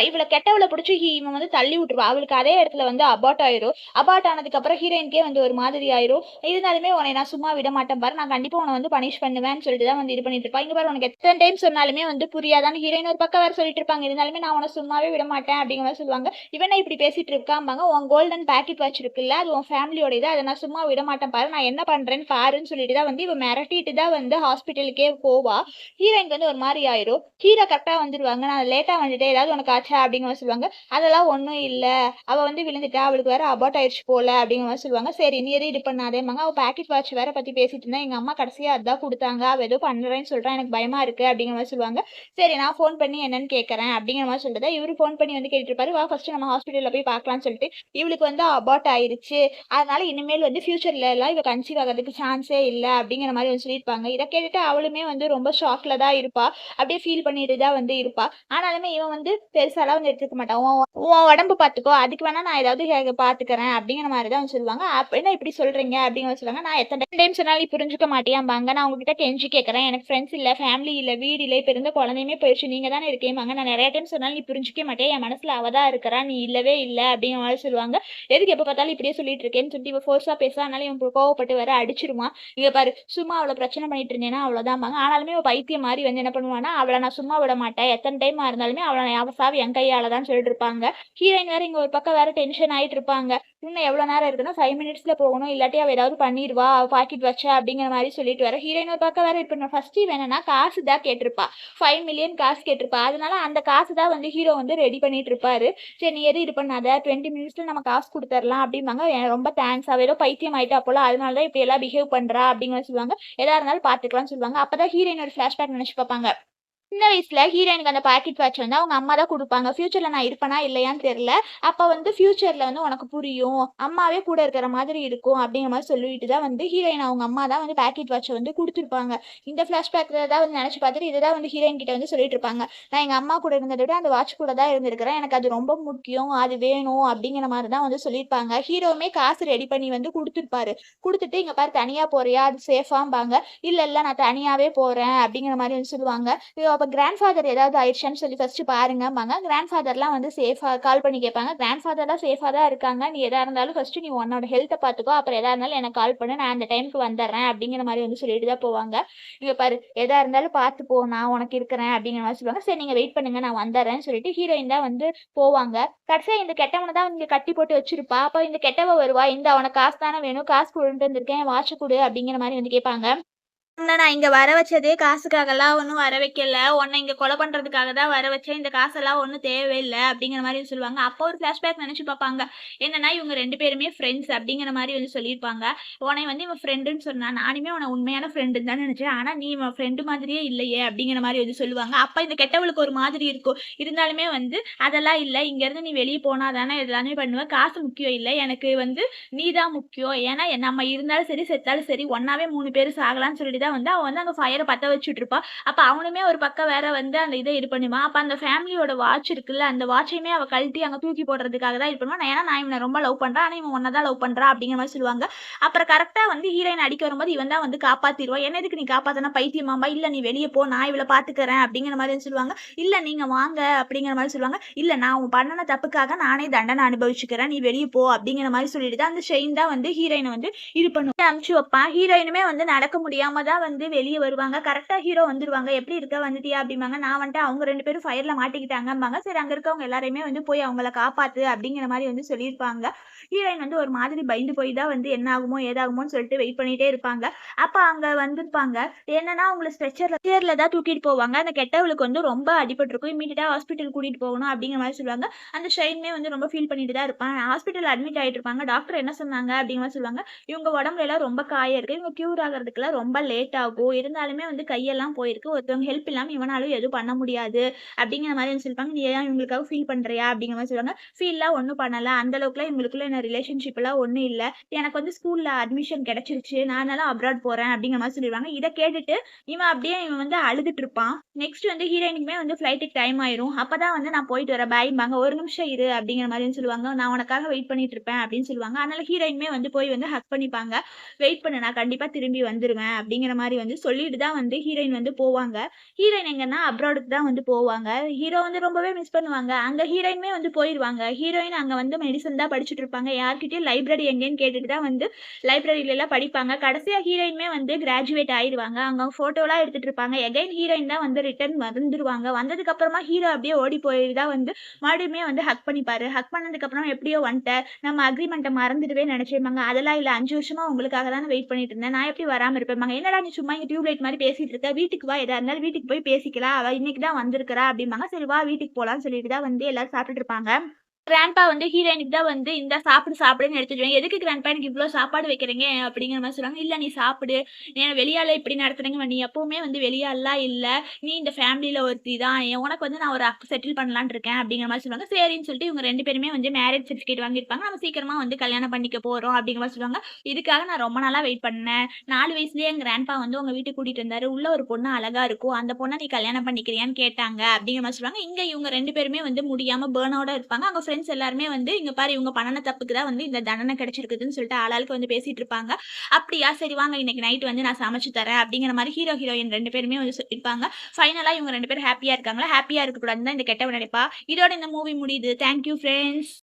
இவள கெட்டவள புடிச்சு இவன் வந்து தள்ளி விட்டுருவா. அவளுக்கு அதே இடத்துல வந்து அபார்ட் ஆயிரும். அபார்ட் ஆனதுக்கு அப்புறம் ஹீரோயின்க்கே வந்து ஒரு மாதிரி ஆயிரும். இருந்தாலுமே உன்னை நான் சும்மா விட மாட்டேன் பாரு. நான் கண்டிப்பா உன்ன வந்து பனிஷ் பண்ணுவேன்னு சொல்லிட்டு தான் வந்து இது பண்ணிட்டு இருப்பா. இங்க பாரு உனக்கு எத்தன டைம் சொன்னாலுமே வந்து புரியாதான்னு ஹீரோயின் ஒரு பக்கம் வேற சொல்லிட்டு இருப்பாங்க. இருந்தாலுமே நான் உன்ன சும்மாவே விட மாட்டேன் அப்படிங்கிற மாதிரி சொல்லுவாங்க. இவன் இப்படி பேசிட்டு இருக்காம்பாங்க. உன் கோல்டன் பேக்கெட் வாட்ச் இருக்குல்ல அது உன் ஃபேமிலியோட இது. அதை நான் சும்மா விட மாட்டேன் பாரு. நான் என்ன பண்றேன்னு பாருன்னு சொல்லிட்டு தான் வந்து இவன் மிரட்டிட்டு தான் வந்து ஹாஸ்பிட்டலுக்கே போவா. ஹீரோயின்க்கு வந்து ஒரு மாதிரி ஆயிரும். ஹீரோ கரெக்டா வந்துருவாங்க. நான் லேட்டா வந்துட்டேன். ஏதாவது உனக்கு ஆச்சா அப்படிங்கிற மாதிரி சொல்லுவாங்க. அதெல்லாம் ஒண்ணும் இல்ல. அவ வந்து விழுந்துட்டா. அவளுக்கு வேற அபார்ட் ஆயிடுச்சு போல அப்படிங்கிற மாதிரி சொல்லுவாங்க. சரி நீ எதுவும் இது பண்ணாதேம்பாங்க. அவ பாக்கெட் வாட்ச் வேற பத்தி பேசிட்டு இருந்தா. எங்க அம்மா கடைசியா அதான் குடுத்தாங்க. அவ ஏதோ பண்றேன்னு சொல்றா. எனக்கு பயமா இருக்கு அப்படிங்கிற மாதிரி சொல்லுவாங்க. சரி நான் ஃபோன் பண்ணி என்னன்னு கேட்கறேன் அப்படிங்கிற மாதிரி சொல்றத இவரு ஃபோன் பண்ணி வந்து கேட்டுட்டு இருப்பாரு. வா ஃபர்ஸ்ட் நம்ம ஹாஸ்பிட்டல்ல போய் பார்க்கலாம்னு சொல்லிட்டு இவளுக்கு வந்து அபார்ட் ஆயிருச்சு. அதனால இனிமேல் வந்து ஃபியூச்சர்ல எல்லாம் இவ கன்சீவ் ஆகிறதுக்கு சான்ஸே இல்ல அப்படிங்கிற மாதிரி வந்து சொல்லியிருப்பாங்க. இத கேட்டுட்டு அவளுமே வந்து ரொம்ப ஷாக்ல தான் இருப்பா. அப்படியே ஃபீல் பண்ணிட்டு தான் வந்து இருப்பா. ஆனாலுமே இவன் வந்து பெருசாலாம் வந்து எடுத்துக்க மாட்டான். உன் உடம்பு பார்த்துக்கோ. அதுக்கு வேணா நான் ஏதாவது பார்த்துக்கிறேன் அப்படிங்கிற மாதிரி தான் சொல்லுவாங்க. என்ன இப்படி சொல்றீங்க அப்படின்னு சொல்லுவாங்க. நான் எத்தனை டைம் சொன்னாலும் நீ புரிஞ்சுக்க மாட்டியாம்பாங்க. நான் உங்ககிட்ட கெஞ்சி கேட்கறேன். எனக்கு ஃப்ரெண்ட்ஸ் இல்ல, ஃபேமிலி இல்ல, வீடு இல்ல, இப்ப இருந்த குழந்தையுமே போயிடுச்சு. நீங்க தானே இருக்கேம்பாங்க. நான் நிறைய டைம் சொன்னாலும் நீ புரிஞ்சுக்க மாட்டியா? என் மனசுல அவ தான் இருக்கிறா. நீ இல்லவே இல்ல அப்படிங்கிற மாதிரி சொல்லுவாங்க. எதுக்கு எப்ப பார்த்தாலும் இப்படியே சொல்லிட்டு இருக்கேன்னு சொல்லிட்டு இவ ஃபோர்ஸா பேசுறா. அதனால இவன் கோவப்பட்டு வேற அடிச்சிருவான். இங்க பாரு சும்மா அவள பிரச்சனை பண்ணிட்டு இருந்தேன்னா அவ்வளவுதான்பாங்க. ஆனாலுமே அவ பைத்தியம் மாதிரி வந்து என்ன பண்ணுவான்னா அவளை நான் சும்மா விட மாட்டேன். எத்தனை டைம் இருந்தாலுமே அவளை அவ சாவு என் கையால தான் சொல்லிட்டு இருப்பாங்க. ஹீரோயின் வேற இங்க ஒரு பக்கம் வேற டென்ஷன் ஆயிட்டு இருப்பாங்க. இன்னும் எவ்வளவு நேரம் இருக்குன்னா 5 மினிட்ஸ்ல போகணும். இல்லாட்டி அவ ஏதாவது பண்ணிடுவா. அவ பாக்கெட் வச்ச அப்படிங்கிற மாதிரி சொல்லிட்டு வர ஹீரோயின் ஒரு பக்கம் வேற இது ஃபர்ஸ்ட் வேணும்னா காசு தான் கேட்டிருப்பா. 5 மில்லியன் காசு கேட்டிருப்பா. அதனால அந்த காசு தான் வந்து ஹீரோ வந்து ரெடி பண்ணிட்டு இருப்பாரு. சரி நீ எதுவும் இது பண்ணாத 20 மினிட்ஸ்ல நம்ம காசு கொடுத்துடலாம் அப்படிம்பாங்க. ரொம்ப தேங்க்ஸ். அவ ஏதோ பைத்தியம் ஆயிட்டா போல. அதனாலதான் இப்படி எல்லாம் பிஹேவ் பண்றா அப்படிங்கிற சொல்லுவாங்க. எதா இருந்தாலும் பாத்துக்கலாம்னு சொல்லுவாங்க. அப்பதான் ஹீரோயின் ஒரு பிளாஷ்பேக் நினைச்சு பார்ப்பாங்க. சின்ன வயசுல ஹீரோயினுக்கு அந்த பாக்கெட் வாட்ச் வந்து அவங்க அம்மா தான் குடுப்பாங்க. ஃபியூச்சர்ல நான் இருப்பேனா இல்லையான்னு தெரியல. அப்ப வந்து ஃபியூச்சர்ல வந்து உனக்கு புரியும். அம்மாவே கூட இருக்கிற மாதிரி இருக்கும் அப்படிங்கிற மாதிரி சொல்லிட்டு தான் வந்து ஹீரோயின் அவங்க அம்மா தான் வந்து பாக்கெட் வாட்ச வந்து குடுத்துருப்பாங்க. இந்த ஃபிளாஷ்பேக்ல தான் வந்து நினைச்சு பார்த்துட்டு இத தான் வந்து ஹீரோயின் கிட்ட வந்து சொல்லிட்டு இருப்பாங்க. நான் எங்க அம்மா கூட இருந்தத விட அந்த வாட்ச் கூட தான் இருந்திருக்கிறேன். எனக்கு அது ரொம்ப முக்கியம். அது வேணும் அப்படிங்கிற மாதிரி தான் வந்து சொல்லியிருப்பாங்க. ஹீரோவுமே காசு ரெடி பண்ணி வந்து குடுத்துருப்பாரு. குடுத்துட்டு இங்க பாரு தனியா போறியா? அது சேஃபாம்பாங்க. இல்ல நான் தனியாவே போறேன் அப்படிங்கிற மாதிரி வந்து சொல்லுவாங்க. அப்ப கிராண்ட் ஃபாதர் ஏதாவது ஆயிடுச்சான்னு சொல்லி ஃபர்ஸ்ட் பாருங்கம்பாங்க. கிராண்ட் ஃபாதர்லாம் வந்து சேஃபா கால் பண்ணி கேட்பாங்க. கிராண்ட் ஃபாதர்லாம் சேஃபா தான் இருக்காங்க. நீ எதா இருந்தாலும் ஃபர்ஸ்ட் நீ உன்னோட ஹெல்த்த பார்த்துக்கோ. அப்புறம் எதா இருந்தாலும் எனக்கு கால் பண்ணு. நான் அந்த டைம்க்கு வந்துடுறேன் அப்படிங்கிற மாதிரி வந்து சொல்லிட்டு தான் போவாங்க. இங்க பாரு எதா இருந்தாலும் பார்த்து போ. நான் உனக்கு இருக்கிறேன் அப்படிங்கிற மாதிரி சொல்லுவாங்க. சரி நீங்க வெயிட் பண்ணுங்க நான் வந்துடுறேன்னு சொல்லிட்டு ஹீரோயின் தான் வந்து போவாங்க. கடைசியா இந்த கெட்டவனை தான் இங்க கட்டி போட்டு வச்சிருப்பா. அப்ப இந்த கெட்டவ வருவா. இந்த அவனுக்கு காசு தானே வேணும். காசு கொண்டு வந்திருக்கேன். வாட்ச் கொடு அப்படிங்கிற மாதிரி வந்து கேட்பாங்க. உன்ன நான் இங்க வர வச்சதே காசுக்காகலாம் ஒண்ணும் வர வைக்கல. உன்ன இங்க கொலை பண்றதுக்காக தான் வர வச்சேன். இந்த காசெல்லாம் ஒண்ணும் தேவையில்ல அப்படிங்கிற மாரி சொல்லுவாங்க. அப்போ ஒரு ஃபிளாஷ்பேக் நெனச்சு பார்ப்பாங்க. என்னன்னா இவங்க 2 பேருமே ஃப்ரெண்ட்ஸ் அப்படிங்கிற மாரி வந்து சொல்லியிருப்பாங்க. உன்னைய வந்து இவன் ஃப்ரெண்டுன்னு சொன்னா, நானுமே உன்ன உண்மையான ஃப்ரெண்டுன்னு தான் நெனச்சேன். ஆனா நீ இவன் ஃப்ரெண்டு மாதிரியே இல்லையே அப்படிங்கிற மாரி வந்து சொல்லுவாங்க. அப்ப இந்த கெட்டவளுக்கு ஒரு மாதிரி இருக்கும். இருந்தாலுமே வந்து அதெல்லாம் இல்ல. இங்கருந்து நீ வெளிய போனா தானே எல்லாமே பண்ணுவ. காசு முக்கியம் இல்ல. எனக்கு வந்து நீ தான் முக்கியம். ஏன்னா நம்ம இருந்தாலும் சரி, செத்தாலும் சரி ஒண்ணாவே 3 பேரு சாகலாம்னு சொல்லிட்டு தான் வந்து அவன் வந்து அங்க ஃபயர பத்த வச்சுட்டு இருப்பா. அப்ப அவனுமே ஒரு பக்கம் வேற வந்து அந்த இத இது பண்ணுவான். அப்ப அந்த ஃபேமிலியோட வாட்ச் இருக்குல்ல, அந்த வாட்சையுமே அவ கழட்டி அங்க தூக்கி போடுறதுக்காக தான் இது பண்ணுவான். ஏன்னா நான் இவன ரொம்ப லவ் பண்றேன். ஆனா இவன் உன்ன தான் லவ் பண்றான் அப்படிங்கிற மாரி சொல்லுவாங்க. அப்புறம் கரெக்ட்டா வந்து ஹீரோயின் அடிக்க வரும்போது இவன் தான் வந்து காப்பாத்திருவான். என்ன எதுக்கு நீ காப்பாத்துன பைத்தியமாம்பா? இல்ல நீ வெளிய போ. நான் இவள பாத்துக்கிறேன் அப்படிங்கிற மாரி சொல்லுவாங்க. இல்ல நீங்க வாங்க அப்படிங்கிற மாரி சொல்லுவாங்க. இல்ல நான் உன் பண்ணுன தப்புக்காக நானே தண்டனை அனுபவிச்சுக்கிறேன். நீ வெளிய போ அப்படிங்கிற மாரி சொல்லிட்டு தான் அந்த ஷெயின் தான் வந்து ஹீரோயின வந்து இது பண்ணும். அனுப்பிச்சு வைப்பான். ஹீரோயினுமே வந்து நடக்க முடியாம தான் தான் வந்து வெளிய வருவாங்க. கரெக்ட்டா ஹீரோ வந்துருவாங்க. "எப்படி இருக்க? வந்துட்டியா?" அப்படிம்பாங்க. நான் வந்துட்டேன். அவங்க 2 பேரும் ஃபயர்ல மாட்டிக்கிட்டாங்கம்பாங்க. சரி அங்க இருக்கவங்க எல்லாரையுமே வந்து போய் அவங்கள காப்பாத்து அப்படிங்கிற மாரி வந்து சொல்லியிருப்பாங்க. ஹீரோயின் வந்து ஒரு மாதிரி பயந்து போய் தான் வந்து என்ன ஆகுமோ, ஏதாகுமோன்னு சொல்லிட்டு வெயிட் பண்ணிட்டே இருப்பாங்க. அப்ப அங்க வந்திருப்பாங்க. என்னன்னா அவங்கள ஸ்ட்ரெச்சர்ல தான் தூக்கிட்டு போவாங்க. அந்த கெட்டவளுக்கு வந்து ரொம்ப அடிபட்டுருக்கும். இம்மீடியட்டா ஹாஸ்பிட்டல் கூட்டிட்டு போகணும் அப்படிங்கிற மாரி சொல்லுவாங்க. அந்த ஷைனுமே வந்து ரொம்ப ஃபீல் பண்ணிட்டு தான் இருப்பான். ஹாஸ்பிட்டல்ல அட்மிட் ஆயிட்டு இருப்பாங்க. டாக்டர் என்ன சொன்னாங்க அப்படிங்கிற மாரி சொல்லுவாங்க. இவங்க உடம்புல எல்லாம் ரொம்ப காயம் இருக்கு. இவங்க கியூர் ஆகுறதுக்குலாம் ரொம்ப லேட் ஆகும். இருந்தாலுமே வந்து கையெல்லாம் போயிருக்கு. ஒருத்தவங்க ஹெல்ப் இல்லாம இவனாலும் எதுவும் பண்ண முடியாது. அப்படிங்கிற மாரி வந்து சொல்லிருப்பாங்க. "நீ ஏன் இவங்களுக்காக ஃபீல் பண்றியா?" அப்படிங்கிற மாரி சொல்லுவாங்க. ஃபீல்லாம் ஒண்ணும் பண்ணல. அந்த அளவுக்குலாம் இவங்களுக்குள்ள என்ன ரிலேஷன்ஷிப்லாம் ஒண்ணும் இல்ல. எனக்கு வந்து ஸ்கூல்ல அட்மிஷன் கிடைச்சிருச்சு. நானால அப்ராட் போறேன் அப்படிங்கிற மாரி சொல்லிருவாங்க. இத கேட்டுட்டு இவன் வந்து அழுதுட்டு இருப்பான். நெக்ஸ்ட் வந்து ஹீரோயினுக்குமே வந்து ஃப்ளைட்டுக்கு டைம் ஆயிரும். அப்பதான் வந்து நான் போயிட்டு வரேன் பாய்ம்பாங்க. "ஒரு நிமிஷம் இரு" அப்படிங்கிற மாரின்னு சொல்லுவாங்க. "நான் உனக்காக வெயிட் பண்ணிட்டு இருப்பேன்" அப்படின்னு சொல்லுவாங்க. அதனால ஹீரோயினுமே வந்து போய் வந்து ஹக் பண்ணிப்பாங்க. "வெயிட் பண்ணு நான் கண்டிப்பா திரும்பி வந்துருவேன்" அப்படிங்கிற மாரி வந்து சொல்லிட்டு தான் வந்து ஹீரோயின் வந்து போவாங்க. ஹீரோயின் எங்கன்னா அப்ராடுக்கு தான் வந்து போவாங்க. ஹீரோ வந்து ரொம்பவே மிஸ் பண்ணுவாங்க. அங்க ஹீரோயினுமே வந்து போயிருவாங்க. ஹீரோயின் அங்க வந்து மெடிசின் தான் படிச்சுட்டு இருப்பாங்க. யார்கிட்டயும் லைப்ரரி எங்கேன்னு கேட்டுட்டு தான் வந்து லைப்ரரிலலாம் படிப்பாங்க. கடைசியா ஹீரோயினுமே வந்து கிராஜுவேட் ஆயிருவாங்க. அங்க ஃபோட்டோலாம் எடுத்துட்டு இருப்பாங்க. எகைன் ஹீரோயின் தான் வந்து ரிட்டர்ன் வந்துருவாங்க. வந்ததுக்கு அப்புறமா ஹீரோ அப்படியே ஓடி போய் தான் வந்து மறுபடியுமே வந்து ஹக் பண்ணிப்பாரு. ஹக் பண்ணதுக்கு அப்புறம் எப்படியோ வந்துட்ட. நம்ம அக்ரீமெண்ட்ட மறந்துடுவேன்னு நெனச்சேன்பாங்க. அதெல்லாம் இல்ல 5 வருஷமா உங்களுக்காக தானே வெயிட் பண்ணிட்டு இருந்தேன். நான் எப்படி வராம இருப்பேன்பாங்க. என்னடா நீ சும்மா இங்க டியூப் லைட் மாரி பேசிட்டு இருக்க. வீட்டுக்கு வா எதா இருந்தாலும் வீட்டுக்கு போய் பேசிக்கலாம். அவ இன்னைக்கு தான் வந்திருக்கிறா அப்படிம்பாங்க. சரி வா வீட்டுக்கு போலான்னு சொல்லிட்டு தான் வந்து எல்லாரும் சாப்பிட்டுட்டு இருப்பாங்க. கிராண்ட்பா வந்து ஹீரோயினுக்கு தான் வந்து இந்தா சாப்பிடு சாப்பிடுன்னு எடுத்து வச்சுருவாங்க. "எதுக்கு கிராண்ட்பா எனக்கு இவ்ளோ சாப்பாடு வைக்கிறீங்க?" அப்படிங்கிற மாரி சொல்லுவாங்க. "இல்ல நீ சாப்பிடு. என்ன வெளியாள இப்படி நடத்துறீங்க. நீ எப்பவுமே வந்து வெளியாள்லாம் இல்ல. நீ இந்த ஃபேமிலில ஒருத்தி தான். உனக்கு வந்து நான் ஒரு செட்டில் பண்ணலான்னு இருக்கேன்." அப்படிங்கிற மாரி சொல்லுவாங்க. சரின்னு சொல்லிட்டு இவங்க 2 பேருமே வந்து மேரேஜ் சர்டிஃபிகேட் வாங்கியிருப்பாங்க. நம்ம சீக்கிரமா வந்து கல்யாணம் பண்ணிக்க போறோம் அப்படிங்கிற மாரி சொல்லுவாங்க. "இதுக்காக நான் ரொம்ப நாளா வெயிட் பண்ணேன். 4 வயசுலயே எங்க கிராண்ட்பா வந்து உங்க வீட்டுக்கு கூட்டிட்டு வந்தாரு. உள்ள ஒரு பொண்ணு அழகா இருக்கும். அந்த பொண்ண நீ கல்யாணம் பண்ணிக்கிறியான்னு கேட்டாங்க." அப்படிங்கிற மாரி சொல்லுவாங்க. இங்க இவங்க 2 பேருமே வந்து முடியாம பர்ன் அவுட்டா இருப்பாங்க. அவங்க ஃப்ரெண்ட்ஸ் எல்லாருமே வந்து, "இங்க பாரு இவங்க பண்ணுன தப்புக்கு தான் வந்து இந்த தண்டனை கிடைச்சிருக்குதுன்னு" சொல்லிட்டு ஆளாளுக்கு வந்து பேசிட்டு இருப்பாங்க. "அப்படியா! சரி வாங்க இன்னைக்கு நைட் வந்து நான் சமைச்சு தரேன்." அப்படிங்கிற மாரி ஹீரோ, ஹீரோயின் 2 பேருமே வந்து சொல்லியிருப்பாங்க. ஃபைனலா இவங்க 2 பேரும் ஹேப்பியா இருக்காங்களா? ஹேப்பியா இருக்கக்கூடாதுன்னு தான் இந்த கெட்டவன் நினைப்பா. இதோட இந்த மூவி முடியுது. Thank you friends.